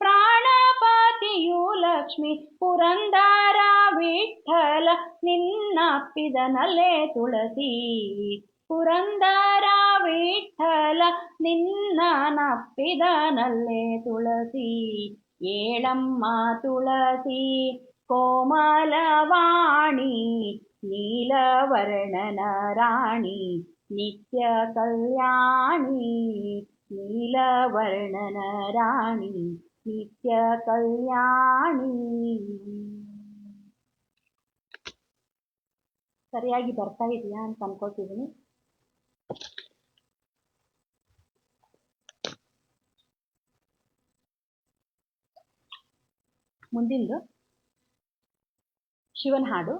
ಪ್ರಾಣಪತಿಯು ಲಕ್ಷ್ಮೀ. ಪುರಂದರ ವಿಠ್ಠಲ ನಿನ್ನಪ್ಪಿದನಲ್ಲೇ ತುಳಸಿ. ಪುರಂದರ ವಿಠ್ಠಲ ನಿನ್ನನಪ್ಪಿದನಲ್ಲೇ ತುಳಸಿ. ಏಳಮ್ಮ ತುಳಸಿ ಕೋಮಲವಾಣಿ, ನೀಲವರ್ಣನ ರಾಣಿ ನಿತ್ಯ ಕಲ್ಯಾಣಿ. ನೀಲವರ್ಣನ ರಾಣಿ ನಿತ್ಯ ಕಲ್ಯಾಣಿ. ಸರಿಯಾಗಿ ಬರ್ತಾ ಇದೆಯಾ ಅಂತ ಅನ್ಕೋತಿದ್ದೀನಿ. ಮುಂದಿಂದು ಶಿವನ ಹಾಡು.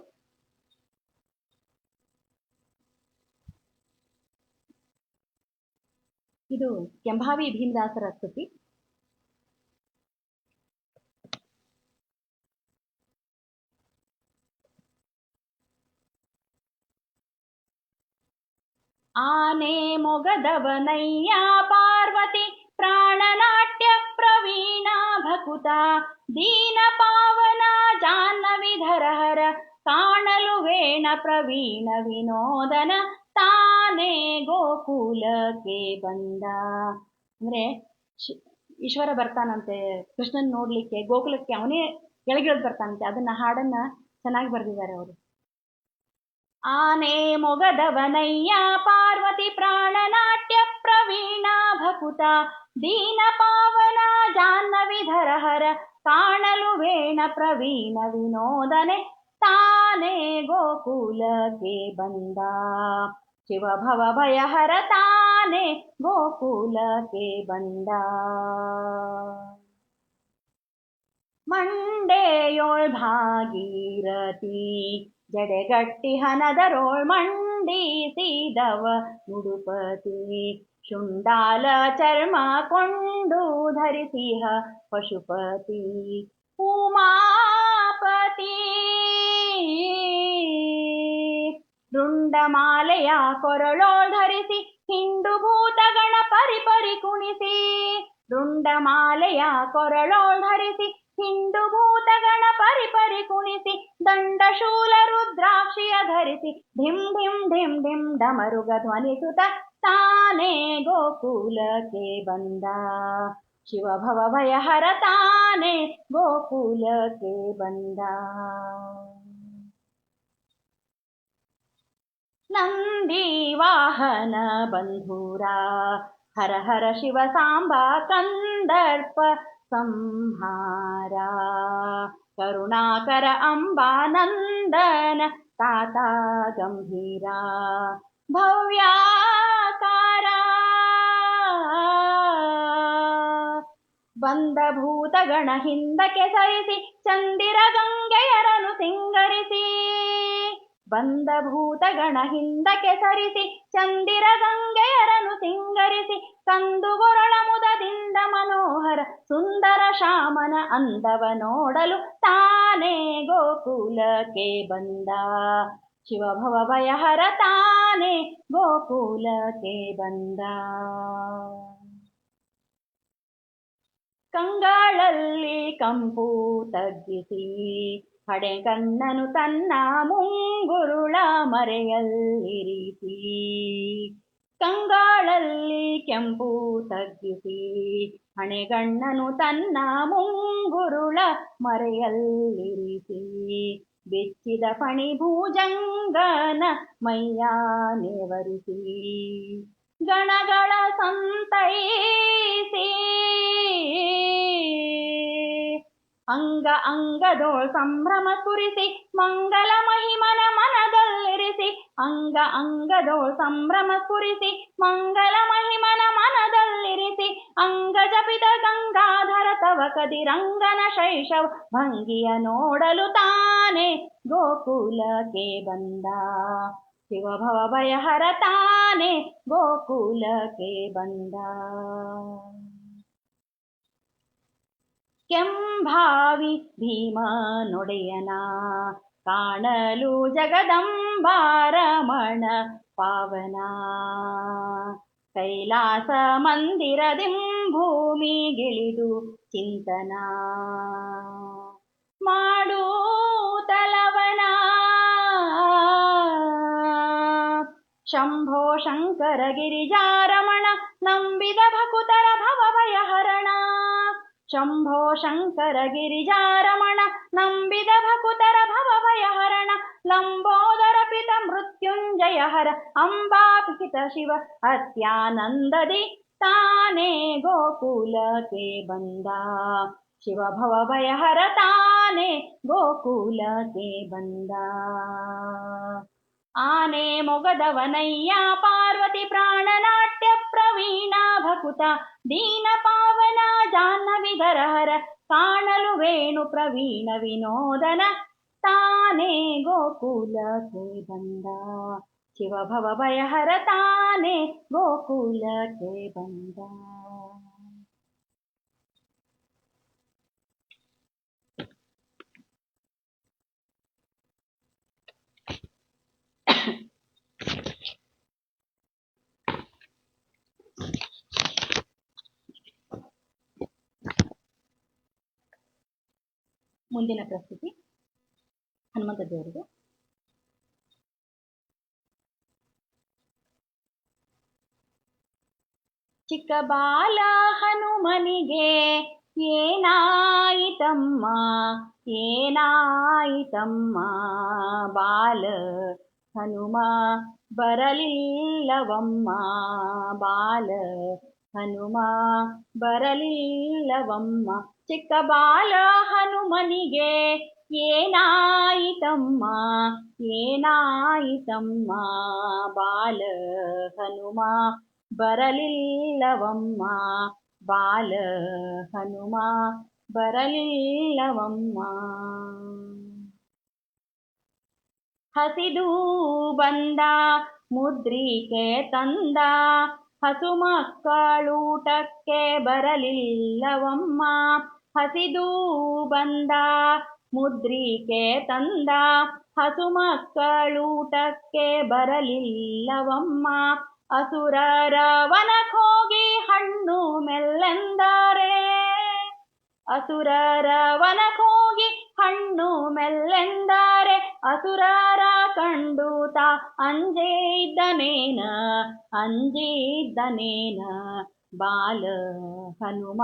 ಇದು ಕೆಂಭಾವಿ ಭೀಮದಾಸರ ಸ್ತುತಿ. ಆನೆ ಮೊಗದವನಯ್ಯ ಪಾರ್ವತಿ ಪ್ರಾಣನಾಟ್ಯ ಪ್ರವೀಣ ಭಕುತ ದೀನ ಪಾವನ ಜಾಹ್ನವಿ ಧರಹರ ಕಾಣಲು ವೇಣ ಪ್ರವೀಣ ವಿನೋದನ ತಾನೇ ಗೋಕುಲಕ್ಕೆ ಬಂದ. ಅಂದ್ರೆ ಈಶ್ವರ ಬರ್ತಾನಂತೆ ಕೃಷ್ಣನ್ ನೋಡ್ಲಿಕ್ಕೆ ಗೋಕುಲಕ್ಕೆ, ಅವನೇ ಕೆಳಗಿಳಿದು ಬರ್ತಾನಂತೆ. ಅದನ್ನ ಹಾಡನ್ನ ಚೆನ್ನಾಗಿ ಬರೆದಿದ್ದಾರೆ ಅವರು. ಆನೆ ಮೊಗದವನಯ್ಯ ಪಾರ್ವತಿ ಪ್ರಾಣನಾಟ್ಯ ಪ್ರವೀಣ ಭಕುತ ದೀನ ಪಾವನ ಜಾಹ್ನವಿ ಧರಹರ ಕಾಣಲು ವೇಣ ಪ್ರವೀಣ ವಿನೋದನೆ ತಾನೇ ಗೋಕುಲಕ್ಕೆ ಬಂದ. ಶಿವ ಭವ ಭಯಹರ ತಾನೇ ಗೋಕುಲಕ್ಕೆ ಬಂದ. ಮಂಡೆಯೋಳ್ ಭಾಗೀರಥಿ ಜಡೆಗಟ್ಟಿ ಹನದರೋಳ್ ಮಂಡಿಸಿದವ ಉಡುಪತಿ ಶುಂಡಾಲ ಚರ್ಮ ಕೊಂಡು ಧರಿಸಿಹ ಪಶುಪತಿ ಉಮಾಪತಿ ರುಂಡಮಾಲೆಯ ಕೊರಳೋಳ್ ಧರಿಸಿ ಹಿಂಡು ಭೂತಗಣ ಪರಿಪರಿ ಕುಣಿಸಿ ರುಂಡಮಾಲೆಯ ಕೊರಳೋಳ್ ಧರಿಸಿ ಹಿಂಡು ಭೂತಗಣ ಪರಿಪರಿ ಕುಣಿಸಿ ದಂಡಶೂಲ ರುದ್ರಾಕ್ಷಿಯ ಧರಿಸಿ ಢಿಂ ಢಿಂ ಢಿಂ ಢಿಂ ಡಮರುಗ ಧ್ವನಿಸುತ್ತ ತಾನೇ ಗೋಕುಲಕ್ಕೆ ಬಂದ. ಶಿವ ಭವ ಭಯಹರ ತಾನೇ ಗೋಕುಲಕ್ಕೆ ಬಂದ. ನಂದಿ ವಾಹನ ಬಂಧೂರ ಹರ ಹರ ಶಿವ ಸಾಂಬ ಕಂದರ್ಪ ಸಂಹಾರ ಕರುಣಾಕರ ಅಂಬಾನಂದನ ತಾತ ಗಂಭೀರ ಭವ್ಯಾಕಾರ ಬಂದ ಭೂತಗಣ ಹಿಂದಕ್ಕೆ ಸರಿಸಿ ಚಂದಿರ ಗಂಗೆಯರನು ಸಿಂಗರಿಸಿ ಬಂದ ಭೂತಗಣ ಹಿಂದಕ್ಕೆ ಸರಿಸಿ ಚಂದಿರ ಗಂಗೆಯರನು ಸಿಂಗರಿಸಿ ಕಂದುಗೊರಳ ಮುದದಿಂದ ಮನೋಹರ ಸುಂದರ ಶ್ಯಾಮನ ಅಂದವ ನೋಡಲು ತಾನೇ ಗೋಕುಲಕ್ಕೆ ಬಂದ. ಶಿವ ಭವ ಭಯಹರ ತಾನೇ ಗೋಕುಲಕ್ಕೆ ಬಂದ. ಕಂಗಳಲ್ಲಿ ಕಂಪು ತಗ್ಗಿಸಿ ಹಡೆ ಕಣ್ಣನು ತನ್ನ ಮುಂಗುರುಳ ಮರೆಯಲ್ಲಿರಿಸಿ ಕಂಗಾಳಲ್ಲಿ ಕೆಂಪು ತಗ್ಗಿಸಿ ಹಣೆಗಣ್ಣನು ತನ್ನ ಮುಂಗುರುಳ ಮರೆಯಲ್ಲಿರಿಸಿ ಬೆಚ್ಚಿದ ಫಣಿ ಭುಜಂಗನ ಮೈಯ ನೇವರಿಸಿ ಗಣಗಳ ಸಂತೈಸಿ ಅಂಗ ಅಂಗದೋಳ್ ಸಂಭ್ರಮ ಸುರಿಸಿ ಮಂಗಲ ಮಹಿಮನ ಮನದಲ್ಲಿರಿಸಿ ಅಂಗ ಅಂಗದೋಳ್ ಸಂಭ್ರಮ ಸುರಿಸಿ ಮಂಗಲ ಮಹಿಮನ ಮನದಲ್ಲಿರಿಸಿ ಅಂಗ ಜಪಿತ ಗಂಗಾಧರ ತವ ಕದಿರಂಗನ ಶೈಶವ ಭಂಗಿಯ ನೋಡಲು ತಾನೇ ಗೋಕುಲಕ್ಕೆ ಬಂದ. ಶಿವ ಭವ ಭಯಹರ ತಾನೇ ಗೋಕುಲಕ್ಕೆ ಬಂದ. ಕೆಂಭಾವಿ ಭೀಮ ನೊಡೆಯನ ಕಾಣಲು ಜಗದಂಬಾರಮಣ ಪಾವನ ಕೈಲಾಸ ಮಂದಿರದಿಂ ಭೂಮಿಗಿಳಿದು ಚಿಂತನ ಮಾಡೂತಲವನ ಶಂಭೋ ಶಂಕರ ಗಿರಿಜಾರಮಣ ನಂಬಿದ ಭಕುತರ ಭವಭಯಹರಣ ಶಂಭೋ ಶಂಕರ ಗಿರಿಜಾರಮಣ ನಂಬಿದ ಭಕುತರ ಭವಭಯಹರಣ ಲಂಬೋದರ ಪಿತ ಮೃತ್ಯುಂಜಯ ಹರ ಅಂಬಾಪಿತ ಶಿವ ಅತ್ಯಾನಂದದಿ ತಾನೇ ಗೋಕುಲಕ್ಕೆ ಬಂದ. ಶಿವ ಭವ ಭಯಹರ ತಾನೇ ಗೋಕುಲಕ್ಕೆ ಬಂದ. ಆನೆ ಮೊಗದವನಯ್ಯ ಪಾರ್ವತಿ ಪ್ರಾಣನಾಟ್ಯ ಪ್ರವೀಣ ಭಕುತ ದೀನ ಪಾವನ ಜಾಹ್ನವಿ ಧರಹರ ಕಾಣಲು ವೇಣು ಪ್ರವೀಣ ವಿನೋದನ ತಾನೇ ಗೋಕುಲಕ್ಕೆ ಬಂದ. ಶಿವ ಭವ ಭಯಹರ ತಾನೇ ಗೋಕುಲಕ್ಕೆ ಬಂದ. ಮುಂದಿನ ಪ್ರಸ್ತುತಿ ಹನುಮಂತ ದೇವರಿಗೆ. ಚಿಕ್ಕ ಬಾಲ ಹನುಮನಿಗೆ ಏನಾಯಿತಮ್ಮ ಏನಾಯಿತಮ್ಮ, ಬಾಲ ಹನುಮ ಬರಲಿಲ್ಲವಮ್ಮ, ಬಾಲ ಹನುಮ ಬರಲಿಲ್ಲವಮ್ಮ. ಚಿಕ್ಕ ಬಾಲ ಹನುಮನಿಗೆ ಏನಾಯಿತಮ್ಮ ಏನಾಯಿತಮ್ಮ, ಬಾಲ ಹನುಮ ಬರಲಿಲ್ಲವಮ್ಮ, ಬಾಲ ಹನುಮ ಬರಲಿಲ್ಲವಮ್ಮ. ಹಸಿದು ಬಂದ ಮುದ್ರಿಕೆ ತಂದ, ಹಸು ಮಕ್ಕಳೂಟಕ್ಕೆ ಬರಲಿಲ್ಲವಮ್ಮ. ಹಸಿದು ಬಂದ ಮುದ್ರಿಕೆ ತಂದ, ಹಸು ಮಕ್ಕಳೂಟಕ್ಕೆ ಬರಲಿಲ್ಲವಮ್ಮ. ಅಸುರರ ವನಕ್ಕೋಗಿ ಹಣ್ಣು ಮೆಲ್ಲೆಂದರೆ, ಅಸುರರ ವನಕ್ಕೋಗಿ ಹಣ್ಣು ಮೆಲ್ಲೆಂದರೆ, ಅಸುರರ ಕಂಡು ತಾ ಅಂಜಿದ್ದನೇನ ಅಂಜಿದ್ದನೇನ, ಬಾಲ ಹನುಮ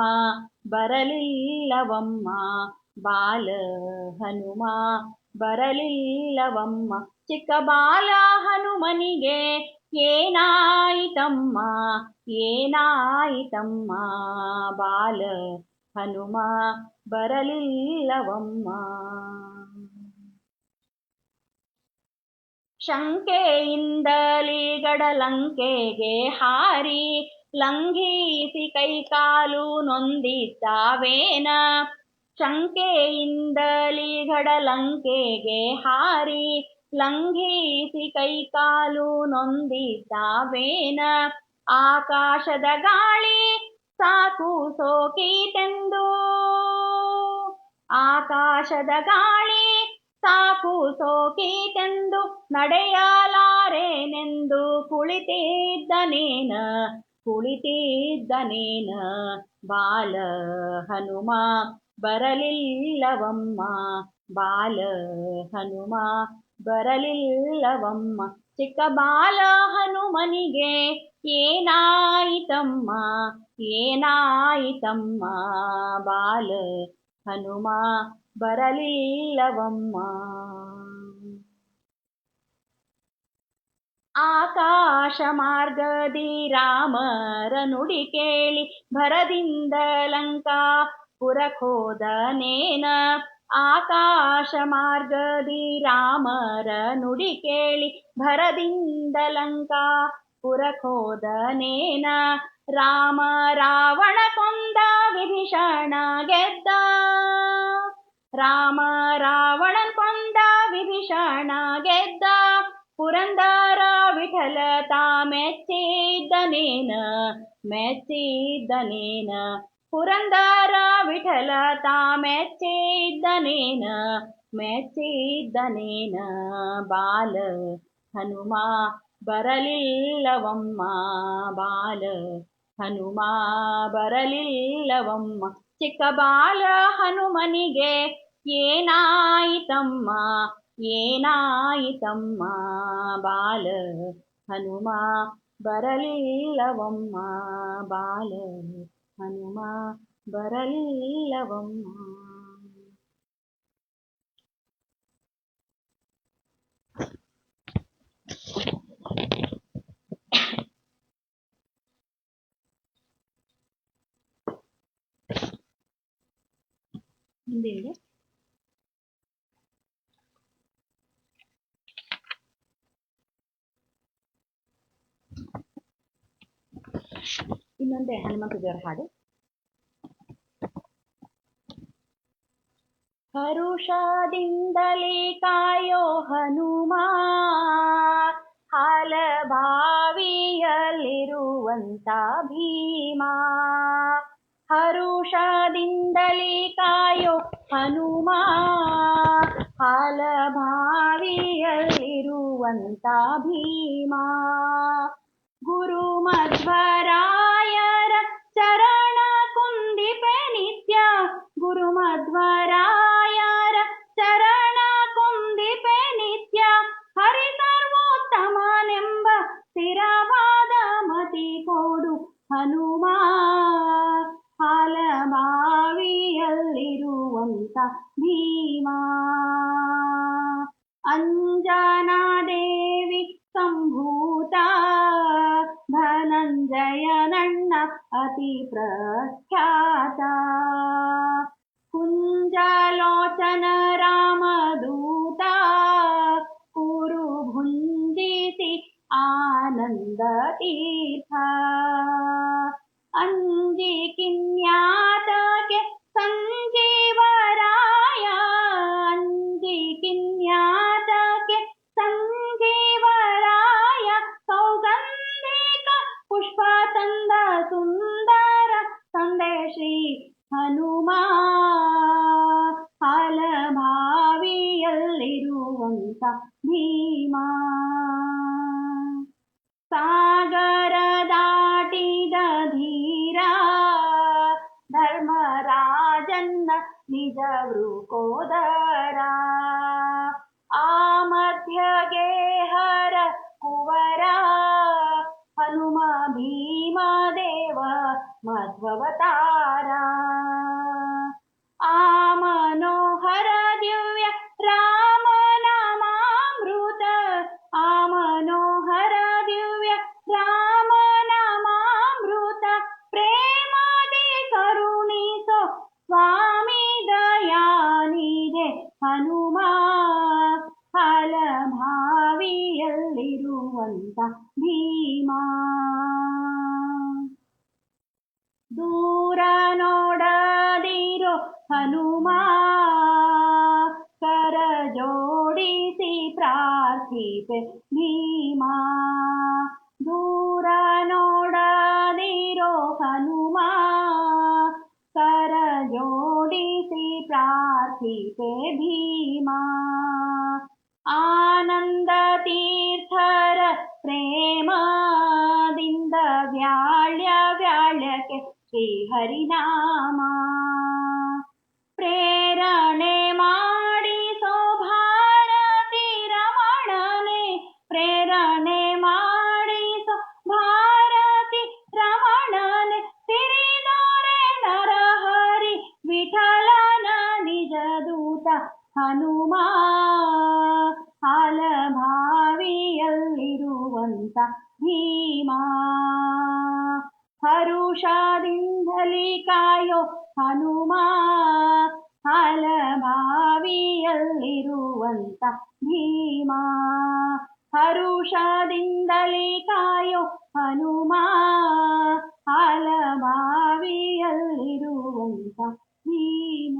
ಬರಲಿಲ್ಲವಮ್ಮ, ಬಾಲ ಹನುಮ ಬರಲಿಲ್ಲವಮ್ಮ. ಚಿಕ್ಕ ಬಾಲ ಹನುಮನಿಗೆ ಏನಾಯಿತಮ್ಮ ಏನಾಯಿತಮ್ಮ, ಬಾಲ ಹನುಮ ಬರಲಿಲ್ಲವಮ್ಮ. ಶಂಕೆಯಿಂದಲೀ ಗಡಲಂಕೆಗೆ ಹಾರಿ ಲಂಘಿಸಿ ಕೈಕಾಲು ನೊಂದಿದ್ದಾವೇನ, ಶಂಕೆಯಿಂದಲೀ ಗಡಲಂಕೆಗೆ ಹಾರಿ ಲಂಘಿಸಿ ಕೈಕಾಲು ನೊಂದಿದ್ದಾವೇನ. ಆಕಾಶದ ಗಾಳಿ ಸಾಕು ಸೋಕೀತೆಂದು, ಆಕಾಶದ ಗಾಳಿ ಸಾಕು ಸೋಕೀತೆಂದು, ನಡೆಯಲಾರೆನೆಂದು ಕುಳಿತಿದ್ದನೇನ ಕುಳಿತಿದ್ದನೇನ, ಬಾಲ ಹನುಮ ಬರಲಿಲ್ಲವಮ್ಮ, ಬಾಲ ಹನುಮ ಬರಲಿಲ್ಲವಮ್ಮ. ಚಿಕ್ಕ ಬಾಲ ಹನುಮನಿಗೆ ಏನಾಯಿತಮ್ಮ ಏನಾಯಿತಮ್ಮ, ಬಾಲ ಹನುಮ ಬರಲಿಲ್ಲವಮ್ಮ. ಆಕಾಶ ಮಾರ್ಗದಿ ರಾಮರ ನುಡಿ ಕೇಳಿ ಭರದಿಂದ ಲಂಕಾ ಪುರಕ್ಕೋದನೇನ, ಆಕಾಶ ಮಾರ್ಗದಿ ರಾಮರ ನುಡಿ ಕೇಳಿ ಭರದಿಂದ ಲಂಕಾ ಪುರಕ್ಕೋದನೇನ. ರಾಮ ರಾವಣ ಕೊಂದ ವಿಭೀಷಣ ಗೆದ್ದ, ರಾಮ ರಾವಣ ಕೊಂದ ವಿಭೀಷಣ ಗೆದ್ದ, ಪುರಂದರ ವಿಠಲ ತಾ ಮೆಚ್ಚಿದ್ದನೇನ ಮೆಚ್ಚಿದ್ದನೇನ, ಪುರಂದರ ವಿಠಲ ತಾ ಮೆಚ್ಚಿದ್ದನೇನ ಮೆಚ್ಚಿದ್ದನೇನ, ಬಾಲ ಹನುಮ ಬರಲಿಲ್ಲವಮ್ಮ, ಬಾಲ ಹನುಮ ಬರಲಿಲ್ಲವಮ್ಮ. ಚಿಕ್ಕ ಬಾಲ ಹನುಮನಿಗೆ ಏನಾಯಿತಮ್ಮ ಏನಾಯಿತಮ್ಮ, ಬಾಲ ಹನುಮ ಬರಲಿಲ್ಲವಮ್ಮ, ಬಾಲ ಹನುಮ ಬರಲಿಲ್ಲವಮ್ಮ. ಹಿಂದಿಂದೆ ಇನ್ನೊಂದೇ ಹನುಮಂತ ದೇವರ ಹಾಡು. ಹರುಷದಿಂದಲೇ ಕಾಯೋ ಹನುಮ, ಹಾಲಬಾವಿಯಲ್ಲಿರುವಂತ ಭೀಮ. ಹರುಷದಿಂದಲೇ ಕಾಯೋ ಹನುಮ, ಹಾಲಬಾವಿಯಲ್ಲಿರುವಂತ ಭೀಮ. ಗುರು ಮಧ್ವರಾಯರ ಚರಣ ಕುಂದಿಪೆ ನಿತ್ಯ, ಗುರು ಮಧ್ವರಾಯರ ಚರಣ ಕುಂದಿಪೆ ನಿತ್ಯ. ಹರಿ ಸರ್ವೋತ್ತಮನೆಂಬ ಸ್ಥಿರವಾದ ಮತಿ ಕೊಡು ಹನುಮ, ಹಾಲಬಾವಿಯಲ್ಲಿರುವಂತ ಭೀಮ. ಅಂಜನಾದೇವಿ ಸಂಭೂತ ಧನಂಜಯನಣ್ಣ ಅತಿ ಪ್ರಖ್ಯಾತ. ಕುಂಜಲೋಚನ ರಾಮದೂತ ಕುರು ಭುಂಜಿಸಿ ಆನಂದ ತೀರ್ಥ. ಅಂಜಿ ಕಿನ್ಯಾತಕ್ಕೆ ಸಂಜೀವರಾಯ, ಅಂಜಿ ಕಿನ್ಯಾತಕ್ಕೆ ಸಂಜೀವರಾಯ. ಸೌಗಂಧಿಕ ಪುಷ್ಪ ತಂದ ಸುಂದರ ತಂದೆ ಶ್ರೀ ಹನುಮ, ಹಾಲಬಾವಿಯಲ್ಲಿರುವಂತ ಭೀಮ. ಸಾಗರ ದಾಟಿದ ಧೀರ ಧರ್ಮರಾಜನ್ನ ನಿಜ ವೃಕೋದರ. ಆ ಮಧ್ಯಗೆ ಹರ ಕುವರ ಹನುಮ ಭೀಮ ದೇವ ಮಧ್ವವತಾರ. ಆ ಮನೋಹರ ದಿವ್ಯ ರಾಮನಾಮಾಮೃತ, ಆ ಮನೋಹರ ದಿವ್ಯ ರಾಮನಾಮಾಮೃತ. ಪ್ರೇಮದಿ ಕರುಣಿಸೋ ಸ್ವಾಮಿ ದಯಾನಿಧೆ ಹನುಮ, ಹಾಲಬಾವಿಯಲ್ಲಿರುವಂತ ಭೀಮ. ದೂರ ನೋಡದಿರೋ ಹನುಮ, ಕರ ಜೋಡಿಸಿ ಪ್ರಾರ್ಥಿಪೆ ಭೀಮ. ದೂರ ನೋಡದಿರೋ ಹನುಮ, ಕರ ಜೋಡಿಸಿ ಪ್ರಾರ್ಥಿಪೆ ಭೀಮ. ಆನಂದ ತೀರ್ಥರ ಪ್ರೇಮದಿಂದ ವ್ಯಾಳ್ಯ ವ್ಯಾಳ್ಯಕ್ಕೆ ಶ್ರೀಹರಿನಾಮ. ಪ್ರೇರಣೆ ಮಾಡಿಸೋ ಭಾರತಿ ರಮಣನೆ, ಪ್ರೇರಣೆ ಮಾಡಿಸೋ ಭಾರತಿ ರಮಣನೆ. ತಿರಿದೋರೆ ನರಹರಿ ವಿಠಲನ ನಿಜ ದೂತ ಹನುಮ, ಹಾಲಬಾವಿಯಲ್ಲಿರುವಂತ ಭೀಮ. ಹರುಷದಿಂದಲೇ ಕಾಯೋ ಹನುಮ, ಹಾಲಬಾವಿಯಲ್ಲಿರುವಂತ ಭೀಮ. ಹರುಷದಿಂದಲೇ ಕಾಯೋ ಹನುಮ, ಹಾಲಬಾವಿಯಲ್ಲಿರುವಂತ ಭೀಮ.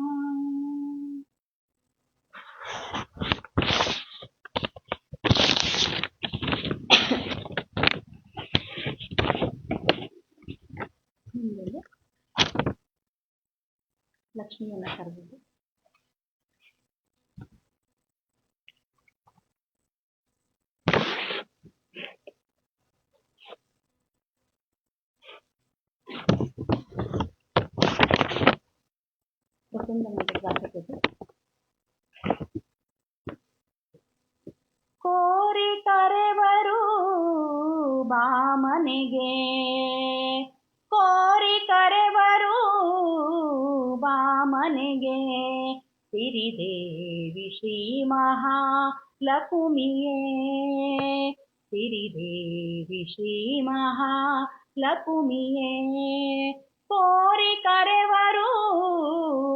ಲಕ್ಷ್ಮಿಯನ್ನ ಕರೆದಿದ್ದು. ಕೋರಿ ಕರೆವರು ಬಾಮನೆಗೆ, ಕೋರಿ ಕರೆವರು ಬಾಮನೆಗೆ. ಸಿರಿದೇವಿ ಶ್ರೀ ಮಹಾಲಕುಮಿಯೇ, ಸಿರಿದೇವಿ ಶ್ರೀ ಮಹಾಲಕುಮಿಯೇ. ಕೋರಿ ಕರೆವರು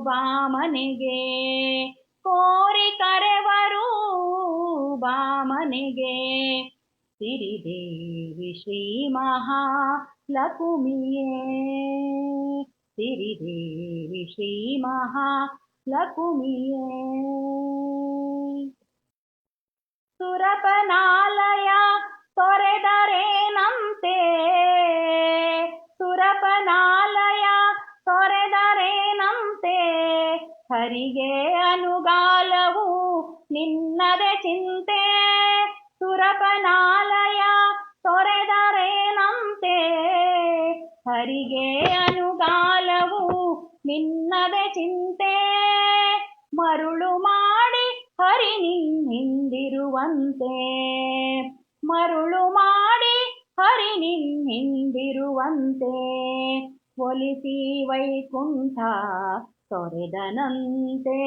ಬಾಮನೆಗೆ, ಕೋರಿ ಕರೆವರು ಬಾಮನೆಗೆ. ಸಿರಿದೇವಿ ಶ್ರೀ ಮಹಾಲಕುಮಿಯೇ, ಸಿರಿದೇವಿ ಶ್ರೀ ಮಹಾಲಕುಮಿಯೇ. ಸುರಪನಾಲಯ ತೊರೆದರೇನಂತೆ, ಸುರಪನಾಲಯ ತೊರೆದರೇನಂತೆ. ಹರಿಗೆ ಅನುಗಾಲವು ನಿನ್ನದೆ ಚಿಂತೆ, ಸುರಪನಾಲಯ ತೊರೆದರೇನಂತೆ. ಹರಿಗೆ ಅನುಗಾಲವು ನಿನ್ನದೆ ಚಿಂತೆ. ಮರುಳು ಮಾಡಿ ಹರಿ ನಿನ್ನಿಂದಿರುವಂತೆ, ಮರುಳು ಮಾಡಿ ಹರಿ ನಿನ್ನಿಂದಿರುವಂತೆ. ಒಲಿಸಿ ವೈಕುಂಠ ತೊರೆದನಂತೆ,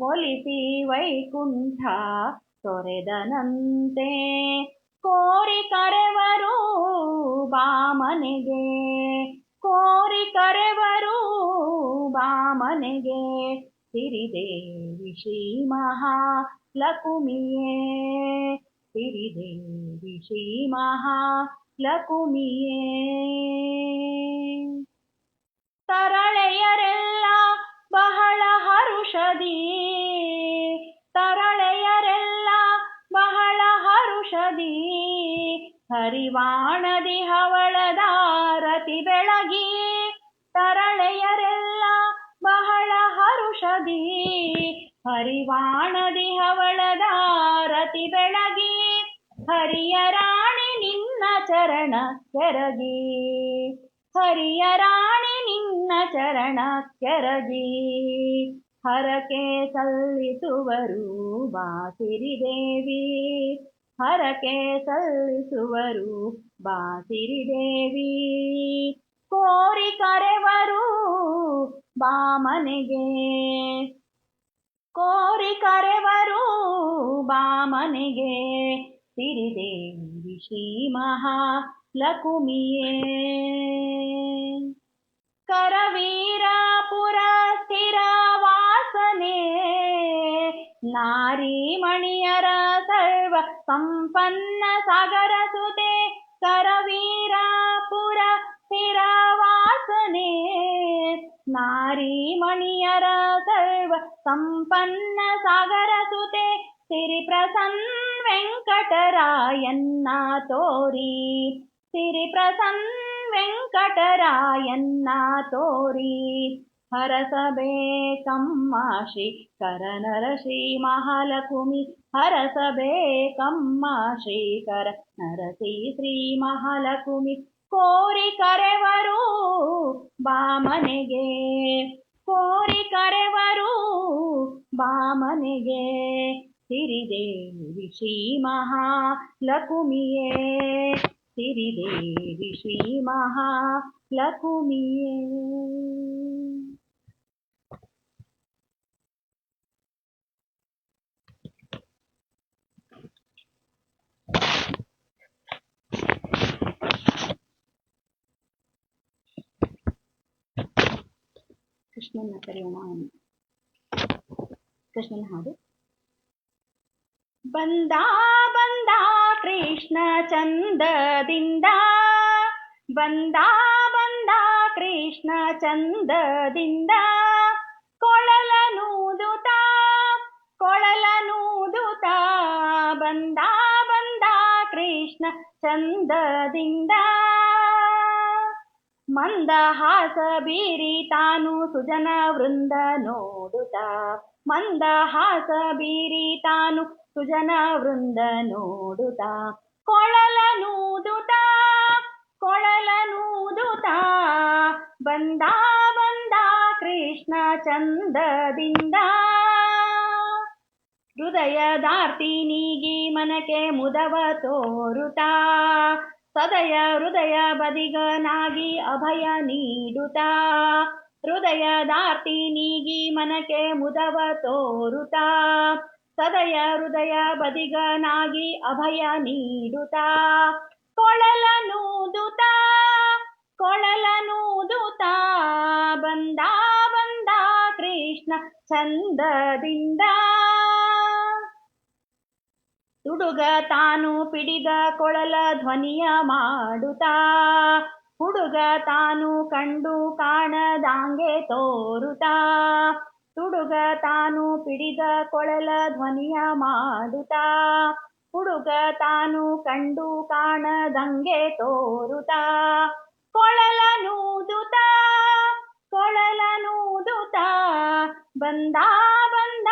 ಒಲಿಸಿ ವೈಕುಂಠ ತೊರೆದನಂತೆ. ಕೋರಿ ಕರೆವರು ಬಾಮನೆಗೆ, ಕೋರಿ ಕರೆವರು ಬಾಮನೆಗೆ. ಸಿರಿದೇವಿ ಶ್ರೀ ಮಹಾಲಕುಮಿಯೇ, ಸಿರಿದೇವಿ ಶ್ರೀ ಮಹಾಲಕುಮಿಯೇ. ತರಳೆಯರೆಲ್ಲ ಬಹಳ ಹರುಷದಿ, ತರಳೆಯರೆಲ್ಲ ಬಹಳ ಹರುಷದಿ. ಹರಿವಾಣದಿ ಹವಳದಾರತಿ ಬೆಳಗಿ, ತರಳೆಯರೆಲ್ಲ ಬಹಳ ಹರುಷದಿ. ಹರಿವಾಣದಿ ಹವಳದಾರತಿ ಬೆಳಗಿ. ಹರಿಯ ರಾಣಿ ನಿನ್ನ ಚರಣ ಕೆರಗಿ, ಹರಿಯ ರಾಣಿ ನಿನ್ನ ಚರಣ ಕೆರಗಿ. ಹರಕೆ ಸಲ್ಲಿಸುವರು ಬಾಸಿರಿದೇವಿ, ಹರಕೆ ಸಲ್ಲಿಸುವರು ಬಾಸಿರಿದೇವಿ. ಕೋರಿ ಕರೆವರು ಬಾಮನೆಗೆ, ಕೋರಿ ಕರೆವರು ಬಾಮನೆಗೆ. ಸಿರಿದೇವಿ ಶ್ರೀ ಮಹಾಲಕುಮಿಯೇ. ಕರವೀರಪುರ ಸ್ಥಿರ ವಾಸನೆ, ನಾರಿ ಮಣಿಯರ ಸರ್ವ ಸಂಪನ್ನ ಸಾಗರ ಸುತೆ. ಕರವೀರಪುರ ಸ್ಥಿರ ವಾಸನೆ, ನಾರಿ ಮಣಿಯರ ಸರ್ವ ಸಂಪನ್ನ ಸಾಗರ ಸುತೆ. ಸಿರಿ ಪ್ರಸನ್ನ ವೆಂಕಟರಾಯನ್ನ ತೋರಿ, ಸಿರಿ ಪ್ರಸನ್ನ ವೆಂಕಟರಾಯನ್ನ ತೋರಿ. ಹರಸಬೇಕಮ್ಮ ಶ್ರೀ ಕರನರ ಶ್ರೀ ಮಹಾಲಕುಮಿ, ಹರಸಬೇಕಮ್ಮ ಶ್ರೀ ಕರನರಸಿ ಶ್ರೀ ಮಹಾಲಕುಮಿ. ಕೋರಿ ಕರೆವರು ಬಾಮನೆಗೆ, ಕೋರಿ ಕರೆವರು ಬಾಮನೆಗೆ. ಸಿರಿದೇವಿ ಶ್ರೀ ಮಹಾಲಕುಮಿಯೇ, ಸಿರಿದೇವಿ ಶ್ರೀ ಮಹಾಲಕುಮಿಯೇ. ಕೃಷ್ಣನ ಕರೆಯೋಣ. ಕೃಷ್ಣನ ಹಾಡು. ಬಂದ ಬಂದ ಕೃಷ್ಣ ಚಂದದಿಂದ, ಬಂದ ಬಂದ ಕೃಷ್ಣ ಚಂದದಿಂದ. ಕೊಳಲನೂದುತ ಕೊಳಲನೂದುತ, ಬಂದ ಬಂದ ಕೃಷ್ಣ ಚಂದದಿಂದ. ಮಂದಹಾಸ ಬೀರಿ ತಾನು ಸುಜನ ವೃಂದ ನೋಡುತ್ತ, ಮಂದಹಾಸ ಬೀರಿ ತಾನು ಸುಜನ ವೃಂದ ನೋಡುತ್ತ. ಕೊಳಲನೂದುತ ಕೊಳಲನೂದುತ, ಬಂದ ಬಂದ ಕೃಷ್ಣ ಚಂದದಿಂದ. ಹೃದಯದಾರ್ತಿ ನೀಗಿ ಮನಕ್ಕೆ ಮುದವ ತೋರುತ್ತ, ಸದಯ ಹೃದಯ ಬದಿಗನಾಗಿ ಅಭಯ ನೀಡುತ್ತ. ಹೃದಯದಾರ್ತಿ ನೀಗಿ ಮನಕ್ಕೆ ಮುದವ ತೋರುತ್ತ, ಸದಯ ಹೃದಯ ಬದಿಗನಾಗಿ ಅಭಯ ನೀಡುತ್ತ. ಕೊಳಲನೂದುತ ಕೊಳಲನೂದುತ್ತಾ ಬಂದ ಬಂದ ಕೃಷ್ಣ ಚಂದದಿಂದ. ತುಡುಗ ತಾನು ಪಿಡಿದ ಕೊಳಲ ಧ್ವನಿಯ ಮಾಡುತ್ತಾ, ಹುಡುಗ ತಾನು ಕಂಡು ಕಾಣದಾಂಗೆ ತೋರುತ್ತಾ. ತುಡುಗ ತಾನು ಪಿಡಿದ ಕೊಳಲ ಧ್ವನಿಯ ಮಾಡುತ್ತಾ, ಹುಡುಗ ತಾನು ಕಂಡು ಕಾಣದಂಗೆ ತೋರುತ್ತಾ. ಕೊಳಲನೂದುತ್ತಾ ಕೊಳಲನೂದುತ್ತಾ ಬಂದ ಬಂದ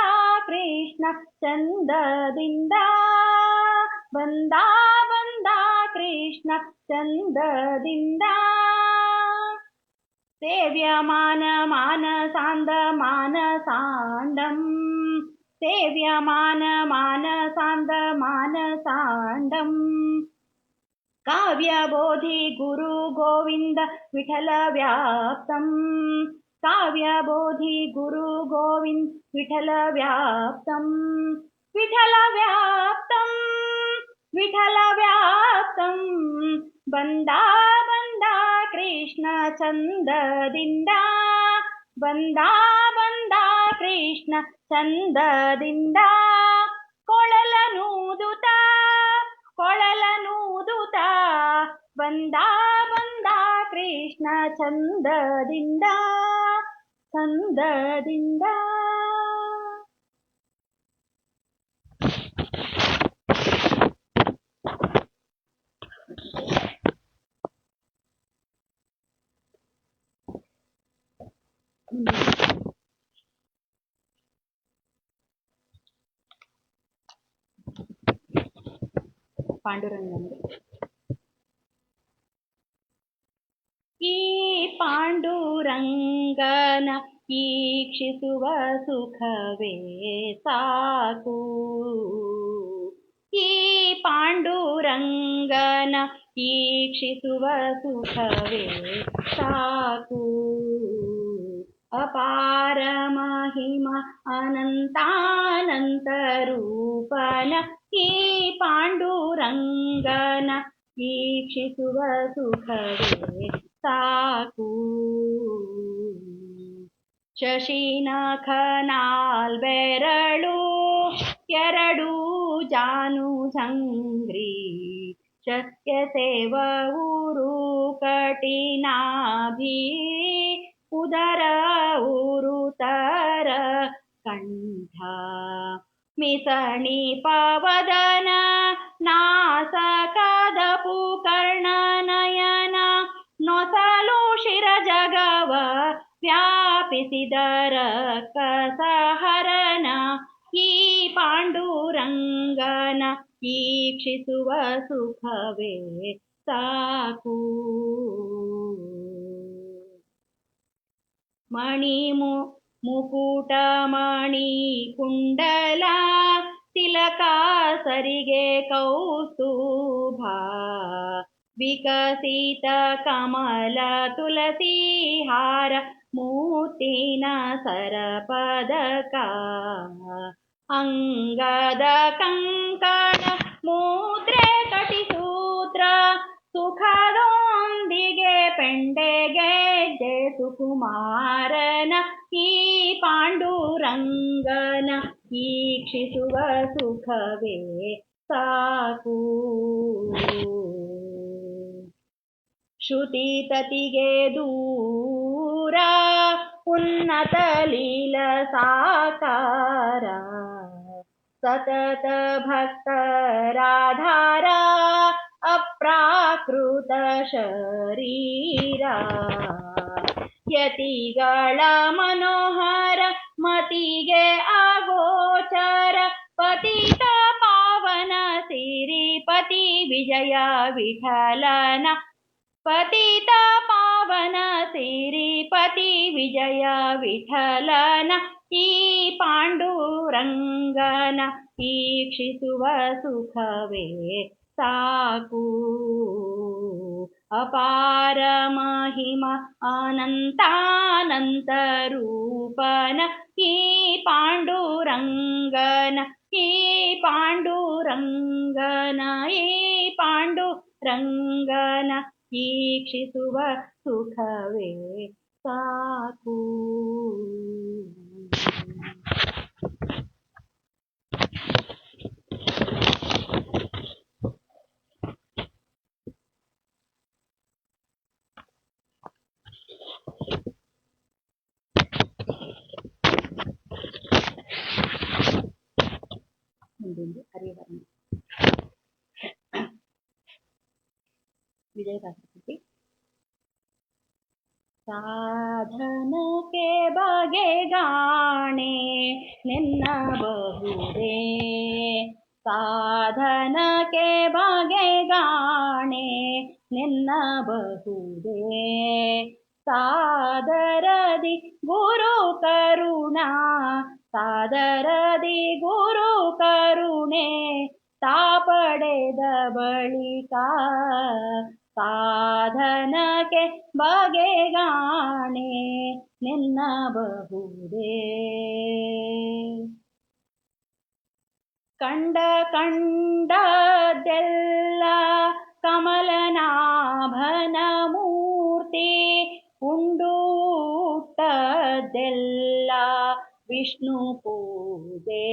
ಕೃಷ್ಣ ಚಂದದಿಂದ. ಬಂದ ಬಂದ ಕೃಷ್ಣ ಚಂದದಿಂದ. ಸೇವ್ಯಮಾನ ಮಾನಸಾಂದ ಮಾನಸಾಂಡಂ, ಸೇವ್ಯಮಾನ ಮಾನಸಾಂದ ಮಾನಸಾಂಡಂ. ಕಾವ್ಯಬೋಧಿ ಗುರು ಗೋವಿಂದ ವಿಠಲ ವ್ಯಾಪ್ತಂ, ಕಾವ್ಯಬೋಧಿ ಗುರು ಗೋವಿಂದ ವಿಠಲ ವ್ಯಾಪ್ತಂ. ವಿಠಲ ವ್ಯಾಪ್ತಂ ವಿಠಲ ವ್ಯಾಪ್ತಂ ಬಂದ ಬಂದ ಕೃಷ್ಣ ಚಂದದಿಂದ. ಬಂದ ಬಂದ ಕೃಷ್ಣ ಚಂದದಿಂದ. ಕೊಳಲನೂದುತ್ತಾ ಕೊಳಲನೂದುತ್ತಾ ಬಂದ ಬಂದ ಕೃಷ್ಣ ಚಂದದಿಂದ ಚಂದದಿಂದ. ಪಾಂಡುರಂಗನಿಗೆ ಈ ಪಾಂಡುರಂಗನ ಈಕ್ಷಿಸುವ ಸುಖವೇ ಸಾಕು. ಈ ಪಾಂಡುರಂಗನ ಈಕ್ಷಿಸುವ ಸುಖವೇ ಸಾಕು. ಅಪಾರ ಮಹಿಮ ಅನಂತಾನಂತ ರೂಪನ ಈ ಪಾಂಡುರಂಗನ ಈಕ್ಷಿಸುವ ಸುಖವೇ ಸಾಕು. ಶಶಿನಖನಾಲ್ಬೆರಳು ಎರಡೂ ಜಾನುಜಂಗ್ರಿ, ಶಕ್ಯ ಸೇವೂರು ಕಟಿನಾಭಿ, ಉದರ ಉರುತರ ಕಂಠ. ಮಿಸಣಿ ಪವದನ ನಾಸಕದಪು ಕರ್ಣನಯನ, ನೊಸಲು ಶಿರಜಗವ ವ್ಯಾಪಿಸಿದರ ಕಸಹರನ. ಈ ಪಾಂಡುರಂಗನ ಈಕ್ಷಿಸುವ ಸುಖವೇ ಸಾಕು. ಮಣಿಮು ಮುಕುಟ ಮಣಿ ಕುಂಡಲ ತಿಲಕ ಸರಿಗೆ ಕೌಸ್ತುಭ, ವಿಕಸಿತ ಕಮಲ ತುಳಸಿ ಹಾರ ಮೂರ್ತಿನ ಸರಪದಕ. ಅಂಗದ ಕಂಕಣ ಮುದ್ರೆ ಕಟಿಸೂತ್ರ, ಸುಖದೊಂದಿಗೆ ಪೆಂಡೆಗೆಜ್ಜೆ ಸುಕುಮಾರನ. ಈ ಪಾಂಡುರಂಗನ ಈಕ್ಷಿಸುವ ಸುಖವೇ ಸಾಕು. ಶ್ರುತಿ ತತಿಗೆ ದೂರ ಉನ್ನತ ಲೀಲ ಸಾಕಾರ, ಸತತ ಭಕ್ತರಾಧಾರ ಅಪ್ರಾಕೃತ ಶರೀರ. ಯತಿಗಳ ಮನೋಹರ ಮತಿಗೆ ಅಗೋಚರ, ಪತಿತ ಪಾವನ ಸಿರಿಪತಿ ವಿಜಯ ವಿಠಲನ. ಪತಿತ ಪಾವನ ಸಿರಿಪತಿ ವಿಜಯ ವಿಠಲನ. ಈ ಪಾಂಡುರಂಗನ ಈಕ್ಷಿಸುವ ಸುಖವೇ ಸಾಕು. ಅಪಾರ ಮಹಿಮ ಅನಂತಾನಂತ ರೂಪನ ಈ ಪಾಂಡುರಂಗನ. ಈ ಪಾಂಡುರಂಗನ. ಈ ಪಾಂಡುರಂಗನ ಈಕ್ಷಿಸುವ ಸುಖವೇ ಸಾಕು. ಮುಂದೊಂದು ಹರಿವರ್ಣ ವಿಜಯದಾಸಕೃತಿ. ಸಾಧನಕ್ಕೆ ಬಗೆಗಾಣೆ ನೆನ್ನಬಹುದೇ, ಸಾಧನಕ್ಕೆ ಬಗೆಗಾಣೆ ನೆನ್ನಬಹುದೇ, ಸಾದರದಿ ಗುರು ಕರುಣಾ, ಸಾದರದಿ ಗುರು ಕರುಣೆ ತಾಪಡೆದ ಬಳಿಕ, ಸಾಧನಕ್ಕೆ ಬಗೆಗಾಣೆ ನೆನ್ನಬಹುದೇ. ಕಂಡ ಕಂಡದೆಲ್ಲ ಕಮಲನಾಭನ ಮೂರ್ತಿ, ಉಂಡು ಊಟದ್ದೆಲ್ಲ ವಿಷ್ಣು ಪೂಜೆ.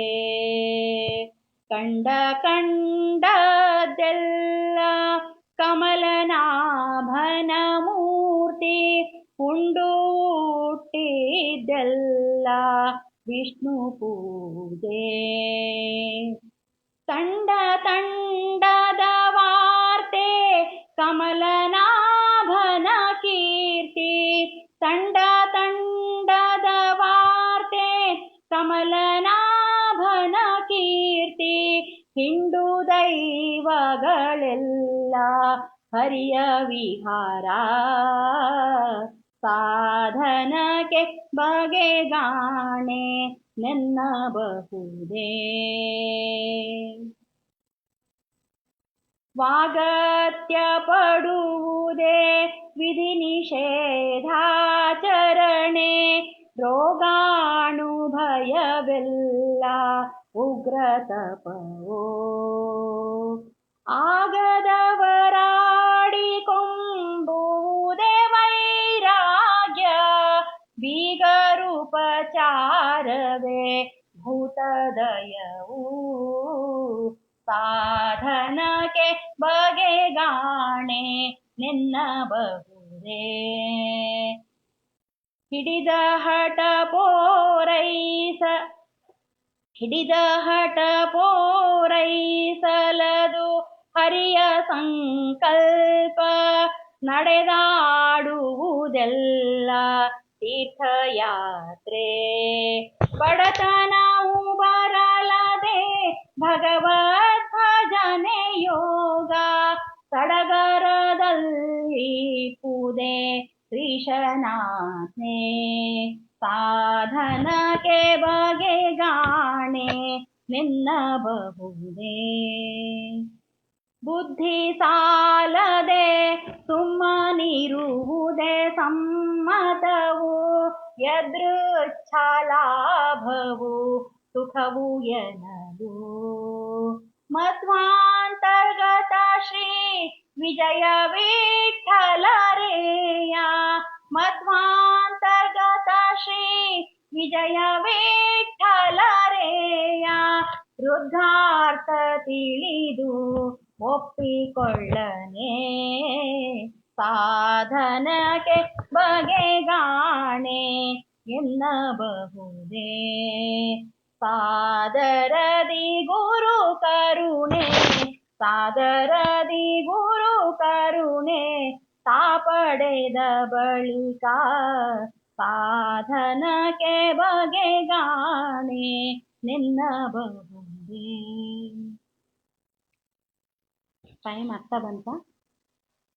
ಕಂಡ ಕಂಡದೆಲ್ಲ ಕಮಲನಾಭನ ಮೂರ್ತಿ, ಉಂಡು ಊಟಿದ್ದೆಲ್ಲ ವಿಷ್ಣು ಪೂಜೆ. ತಂಡ ತಂಡದ ವಾರ್ತೆ ಕಮಲನಾಭನ ಕೀರ್ತಿ, ತಂಡ ತಂಡದ ವಾರ್ತೆ ಕಮಲನಾಭನ ಕೀರ್ತಿ, ಹಿಂಡು ದೈವಗಳೆಲ್ಲ ಹರಿಯ ವಿಹಾರ, ಸಾಧನಕ್ಕೆ ಬಗೆಗಾಣೆ ನೆನ್ನಬಹುದೇ. ವಾಗತ್ಯ ಪಡುವುದೇ ವಿಧಿ ನಿಷೇಧಾಚರಣೆ, ರೋಗಾಣು ಭಯವೆಲ್ಲ ಉಗ್ರತಪವೋ. ಆಗದವರಾಡಿಕೊಂಬುವುದೇ ವೈರಾಗ್ಯ, ಬೀಗರುಪಚಾರವೇ ಭೂತದಯವು, ಸಾಧನಕ್ಕೆ ಬಗೆಗಾಣೆ ನೆನ್ನಬಹುದೇ. ಹಿಡಿದ ಹಠ ಪೋರೈಸ ಹಿಡಿದ ಹಠ ಪೋರೈಸಲದು ಹರಿಯ ಸಂಕಲ್ಪ, ನಡೆದಾಡುವುದೆಲ್ಲ ತೀರ್ಥಯಾತ್ರೆ. ಬಡತನವು ಬರಲದೆ ಭಗವದ್ ಭಜನೆ ಯೋಗ, ಸಡಗರದಲ್ಲಿ ಪೂಜೆ ಶ್ರೀಶನಾಥ್ನೇ, ಸಾಧನಕ್ಕೆ ಬಗೆಗಾಣೆ ನೆನ್ನಬಹುದೇ. ಬುದ್ಧಿ ಸಾಲದೆ ಸುಮ್ಮನಿರುವುದೇ ಸಮ್ಮತವು, ಯದೃಚ್ಛಾಲಾಭವು ಸುಖವು ಎನ್ನಲು. ಮಧ್ವಾಂತರ್ಗತ ಶ್ರೀ ವಿಜಯ ವಿಠ್ಠಲರೇಯ, ಮಧ್ವಾಂತರ್ಗತ ಶ್ರೀ ವಿಜಯ ವಿಠ್ಠಲರೇಯ, ವೃದ್ಧಾರ್ಥ ತಿಳಿದು ಒಪ್ಪಿಕೊಳ್ಳನೆ, ಸಾಧನಕ್ಕೆ ಬಗೆಗಾಣೆ ಎನ್ನಬಹುದೇ. ಸಾದರದಿ ಗುರು ಕರುಣೆ, ಸಾದರದಿ ಗುರು ಕರುಣೆ ತಾಪಡೆದ ಬಳಿಕ, ಸಾಧನಕ್ಕೆ ಬಗೆಗಾಣೆ ನೆನ್ನಬಹುದೇ. ಟೈಮ್ ಆಗ್ತಾ ಬಂತ?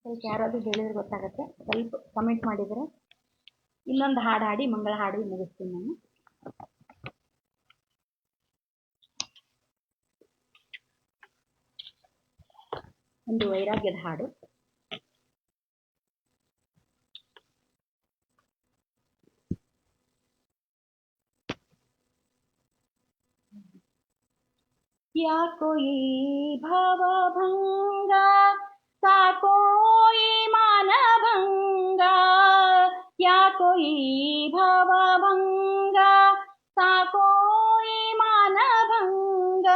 ಸ್ವಲ್ಪ ಯಾರಾದರೂ ಹೇಳಿದ್ರೆ ಗೊತ್ತಾಗತ್ತೆ. ಸ್ವಲ್ಪ ಕಮೆಂಟ್ ಮಾಡಿದರೆ ಇನ್ನೊಂದು ಹಾಡು ಹಾಡಿ ಮಂಗಳ ಹಾಡಿ ಮುಗಿಸ್ತೀನಿ ನಾನು. ಒಂದು ವೈರಾಗ್ಯದ ಹಾಡು. ಯಾಕೋ ಈ ಭಾವಭಂಗ ಸಾಕೋ ಈ ಮಾನಭಂಗ, ಯಾಕೋ ಈ ಭವಭಂಗ, ಸಾಕೋ ಈ ಮಾನಭಂಗ,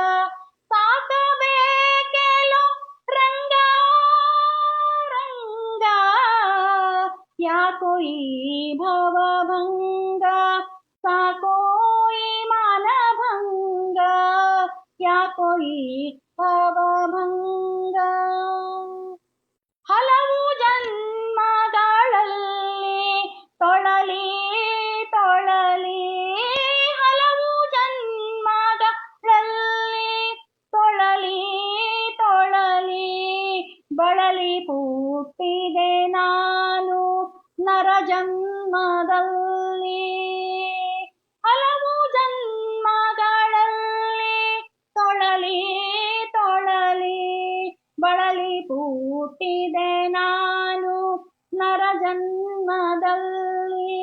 ಸಾಕಬೇಕೆಲೋ ರಂಗ ರಂಗ, ಯಾಕೋ ಈ ಭವಭಂಗ, ಸಾಕೋ ಈ ಮಾನಭಂಗ, ಯಾಕೋ ಈ ಭವಭಂಗ. ಹಲವು ಜನ್ಮಗಳಲ್ಲಿ ತೊಳಲಿ ತೊಳಲಿ, ಹಲವು ಜನ್ಮಗಳಲ್ಲಿ ತೊಳಲಿ ತೊಳಲಿ, ಬಳಲಿ ಪುಟ್ಟಿದೆ ನಾನು ನರ ಜನ್ಮದಲ್ಲಿ. ಹಲವು ಜನ್ಮಗಳಲ್ಲಿ ತೊಳಲಿ ತೊಳಲಿ, ಬಳಲಿ ಪುಟ್ಟಿದೆ ನಾನು ನರ ಜನ್ಮದಲ್ಲಿ.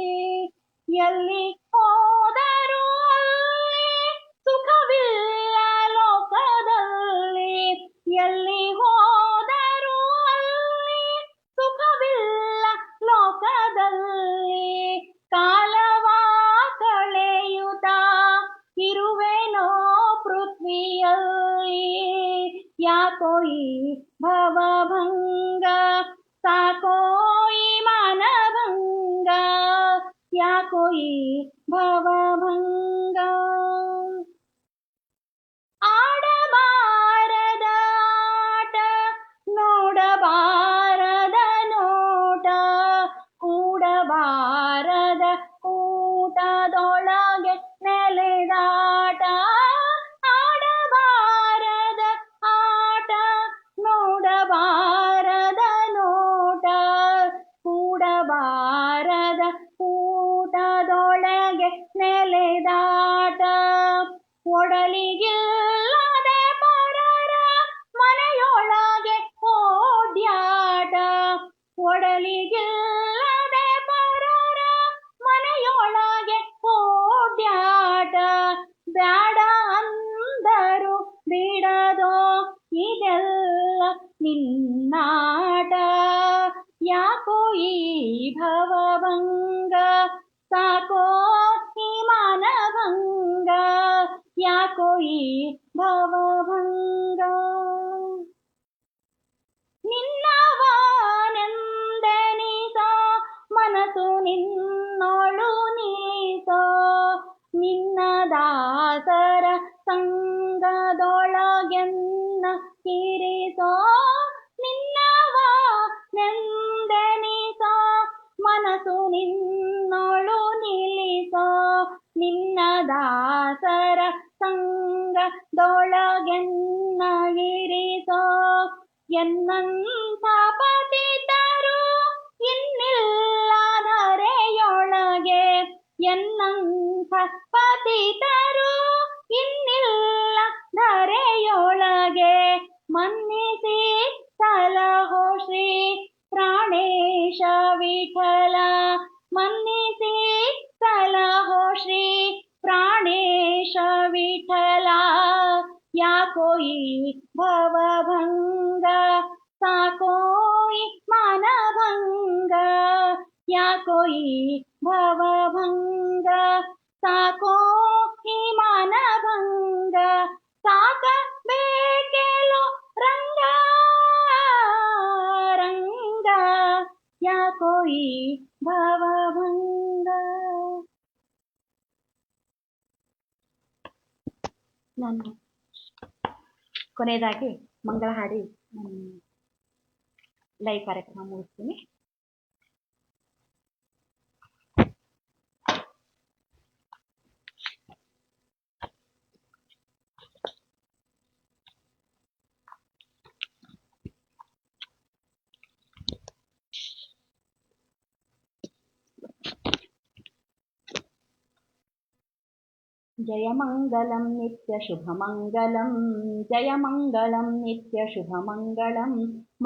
ಎಲ್ಲಿ ಹೋದರೂ ಅಲ್ಲಿ ಸುಖವಿಲ್ಲ ಲೋಕದಲ್ಲಿ, ಎಲ್ಲಿ ಹೋದರೂ ಅಲ್ಲಿ ಸುಖವಿಲ್ಲ ಲೋಕದಲ್ಲಿ. ಕಾಲವ ಕಳೆಯುತ್ತ ಇರುವೆನೋ ಪೃಥ್ವಿಯಲ್ಲಿ, ಯಾಕೋ ಈ ಭವಭಂಗ, ಸಾಕೋ ಈ ಮಾನಭಂಗ, ಯಾಕೋ ಈ ಭವಭಂಗ. ಆಡಬಾರದ ಆಟ, ನೋಡಬಾರದ ನೋಟ, ಕೂಡಬಾರದ ಕೂಟದೊಳಗೆ ನೆಲೆದಾಟ. ಆಡಬಾರದ ಆಟ, ನೋಡಬಾರದ ನೋಟ, ಕೂಡಬಾರದ ಕೂಟದೊಳಗೆ ನೆಲೆದಾಟ. ಒಡಲಿಗಿಲ್ಲದೆ ಪರರ ಮನೆಯೊಳಗೆ ಓಡ್ಯಾಟ, ಒಡಲಿಗಿಲ್ಲದೆ ಪರರ ಮನೆಯೊಳಗೆ ಓಡ್ಯಾಟ. ಬ್ಯಾಡ ಅಂದರು ಬಿಡದೋ ಇದೆಲ್ಲ ನಿನ್ನಾಟ, ಯಾಕೋ ಈ ಭವಭಂಗ, ಸಾಕೋ ಈ ಮಾನಭಂಗ, ಯಾಕೋ ಈ ಭವಭಂಗ. ನಿನ್ನವನೆಂದೆನಿಸೋ ಮನಸ್ಸು ನಿನ್ನೊಳು ನಿಲ್ಲಿಸೋ, ನಿನ್ನ ದಾಸರ ಸಂಗದೊಳಗೆನ್ನ ಇರಿಸೋ. ನಿನ್ನವನೆಂದೆನಿಸೋ ಮನಸ್ಸು ನಿನ್ನೊಳು ನಿಲ್ಲಿಸೋ, ನಿನ್ನ ದಾಸರ ಸಂಗದೊಳಗೆನ್ನ ಇರಿಸೋ. ಎನ್ನಂಥ ಪತಿತರು ಇನ್ನಿಲ್ಲ ಧರೆಯೊಳಗೆ, ಎನ್ನಂಥ ಪತಿತರು ಇನ್ನಿಲ್ಲ ಧರೆಯೊಳಗೆ. ಮನ್ನಿಸಿ ಸಲಹೋ ಶ್ರೀ ಪ್ರಾಣೇಶ ವಿಠಲ, ಮನ್ನಿಸಿ ಸಲಹೋ ಶ್ರೀ ಪ್ರಾಣೇಶ ವಿಠಲ, ಯಾಕೋ ಈ ಭವಭಂಗ, ಸಾಕೋ ಈ ಮಾನಭಂಗ, ಯಾಕೋ ಈ ಭವಭಂಗ, ಸಾಕೋ ಈ ಮಾನಭಂಗ, ಸಾಕಬೇಕೆಲೋ ರಂಗ ರಂಗ, ಯಾಕೋ ಈ ಭವಭಂಗ. ನಾನು ಕೊನೆಯದಾಗಿ ಮಂಗಳ ಹಾಡಿ ಲೈವ್ ಕಾರ್ಯಕ್ರಮ ಮುಗಿಸ್ತೀನಿ. जयमङ्गलं नित्यशुभमङ्गलं, जयमङ्गलं नित्यशुभमङ्गलं,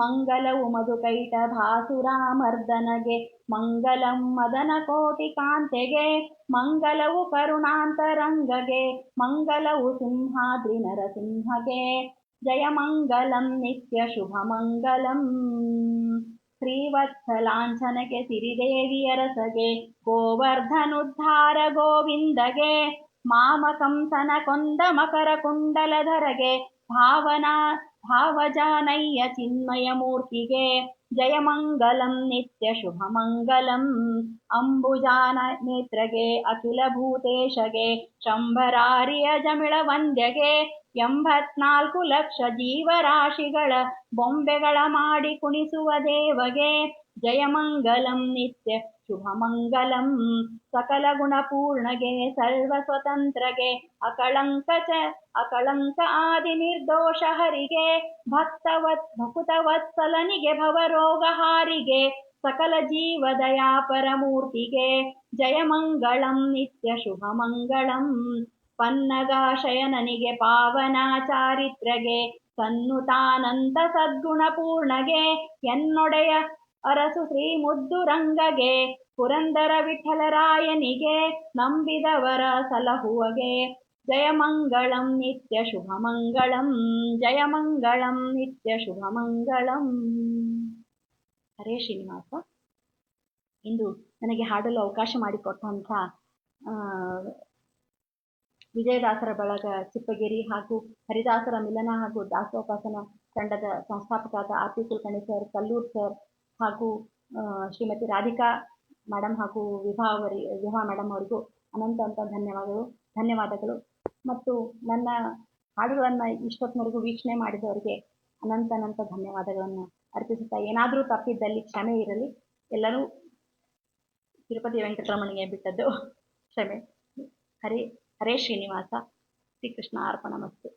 मङ्गलವು ಮಧುಕೈಟಭಾಸುರಾಮರ್ದನಗೆ, ಮಂಗಲಂ ಮದನಕೋಟಿಕಾಂತೆಗೆ, ಮಂಗಲವು ಕರುಣಾಂತರಂಗಗೆ, ಮಂಗಲವು ಸಿಂಹಾದ್ರಿ ನರಸಿಂಹಗೆ, ಜಯಮಂಗಲಂ ನಿತ್ಯ ಶುಭಮಂಗಲಂ. ಶ್ರೀವತ್ಸಲಾಂಛನಗೆ ಸಿರಿದೇವಿಯರಸಗೆ ಗೋವರ್ಧನುದ್ಧಾರ ಗೋವಿಂದಗೆ ಮಾಮಕಂಸನ ಕೊಂದ ಮಕರ ಕುಂಡಲಧರಗೆ ಭಾವಜಾನಯ್ಯ ಚಿನ್ಮಯ ಮೂರ್ತಿಗೆ ಜಯಮಂಗಲಂ ನಿತ್ಯ ಶುಭಮಂಗಲಂ. ಅಂಬುಜಾನ ನೇತ್ರಗೆ ಅಖಿಲ ಭೂತೇಶಗೆ ಶಂಭರಾರಿಯ ಜಮಿಳ ವಂದ್ಯಗೆ 84 ಲಕ್ಷ ಜೀವರಾಶಿಗಳ ಬೊಂಬೆಗಳ ಮಾಡಿ ಕುಣಿಸುವ ದೇವಗೆ ಜಯಮಂಗಲಂ ನಿತ್ಯ ಶುಭಮಂಗಲಂ. ಸಕಲ ಗುಣಪೂರ್ಣಗೆ ಸರ್ವ ಸ್ವತಂತ್ರಗೆ ಅಕಳಂಕ ಆದಿ ನಿರ್ದೋಷ ಹರಿಗೆ ಭಕುತವತ್ಸಲನಿಗೆ ಭವರೋಗಹಾರಿಗೆ ಸಕಲ ಜೀವ ದಯಾ ಪರಮೂರ್ತಿಗೆ ಜಯಮಂಗಳಂ ನಿತ್ಯ ಶುಭಮಂಗಳಂ. ಪನ್ನಗಾಶಯನನಿಗೆ ಪಾವನ ಚಾರಿತ್ರಗೆ ಸನ್ನುತಾನಂತ ಸದ್ಗುಣಪೂರ್ಣಗೆ ಎನ್ನೊಡೆಯ ಅರಸು ಶ್ರೀ ಮುದ್ದುರಂಗಗೆ ಪುರಂದರ ವಿಠಲರಾಯನಿಗೆ ನಂಬಿದವರ ಸಲಹುವಗೆ ಜಯಮಂಗಳಂ ನಿತ್ಯ ಶುಭಮಂಗಳಂ. ಜಯಮಂಗಳಂ ನಿತ್ಯ ಶುಭಮಂಗಳಂ. ಹರೇ ಶ್ರೀನಿವಾಸ. ಇಂದು ನನಗೆ ಹಾಡಲು ಅವಕಾಶ ಮಾಡಿಕೊಟ್ಟಂಥ ವಿಜಯದಾಸರ ಬಳಗ ಚಿಪ್ಪಗಿರಿ ಹಾಗೂ ಹರಿದಾಸರ ಮಿಲನ ಹಾಗೂ ದಾಸೋಪಾಸನ ತಂಡದ ಸಂಸ್ಥಾಪಕರಾದ R P Kulkarni sir, Kallur sir ಹಾಗೂ ಶ್ರೀಮತಿ ರಾಧಿಕಾ ಮೇಡಮ್ ಹಾಗೂ ವಿಭಾ ಮೇಡಮ್ ಅವರಿಗೂ ಅನಂತ ಧನ್ಯವಾದಗಳು. ಮತ್ತು ನನ್ನ ಹಾಡುಗಳನ್ನು ಇಷ್ಟೊತ್ತಿನವರೆಗೂ ವೀಕ್ಷಣೆ ಮಾಡಿದವರಿಗೆ ಅನಂತ ಧನ್ಯವಾದಗಳನ್ನು ಅರ್ಪಿಸುತ್ತಾ, ಏನಾದರೂ ತಪ್ಪಿದ್ದಲ್ಲಿ ಕ್ಷಮೆ ಇರಲಿ. ಎಲ್ಲರೂ ತಿರುಪತಿ ವೆಂಕಟರಮಣಿಗೆ ಬಿಟ್ಟದ್ದು ಕ್ಷಮೆ. ಹರೇ ಶ್ರೀನಿವಾಸ. ಶ್ರೀಕೃಷ್ಣ ಅರ್ಪಣಮಸ್ತು.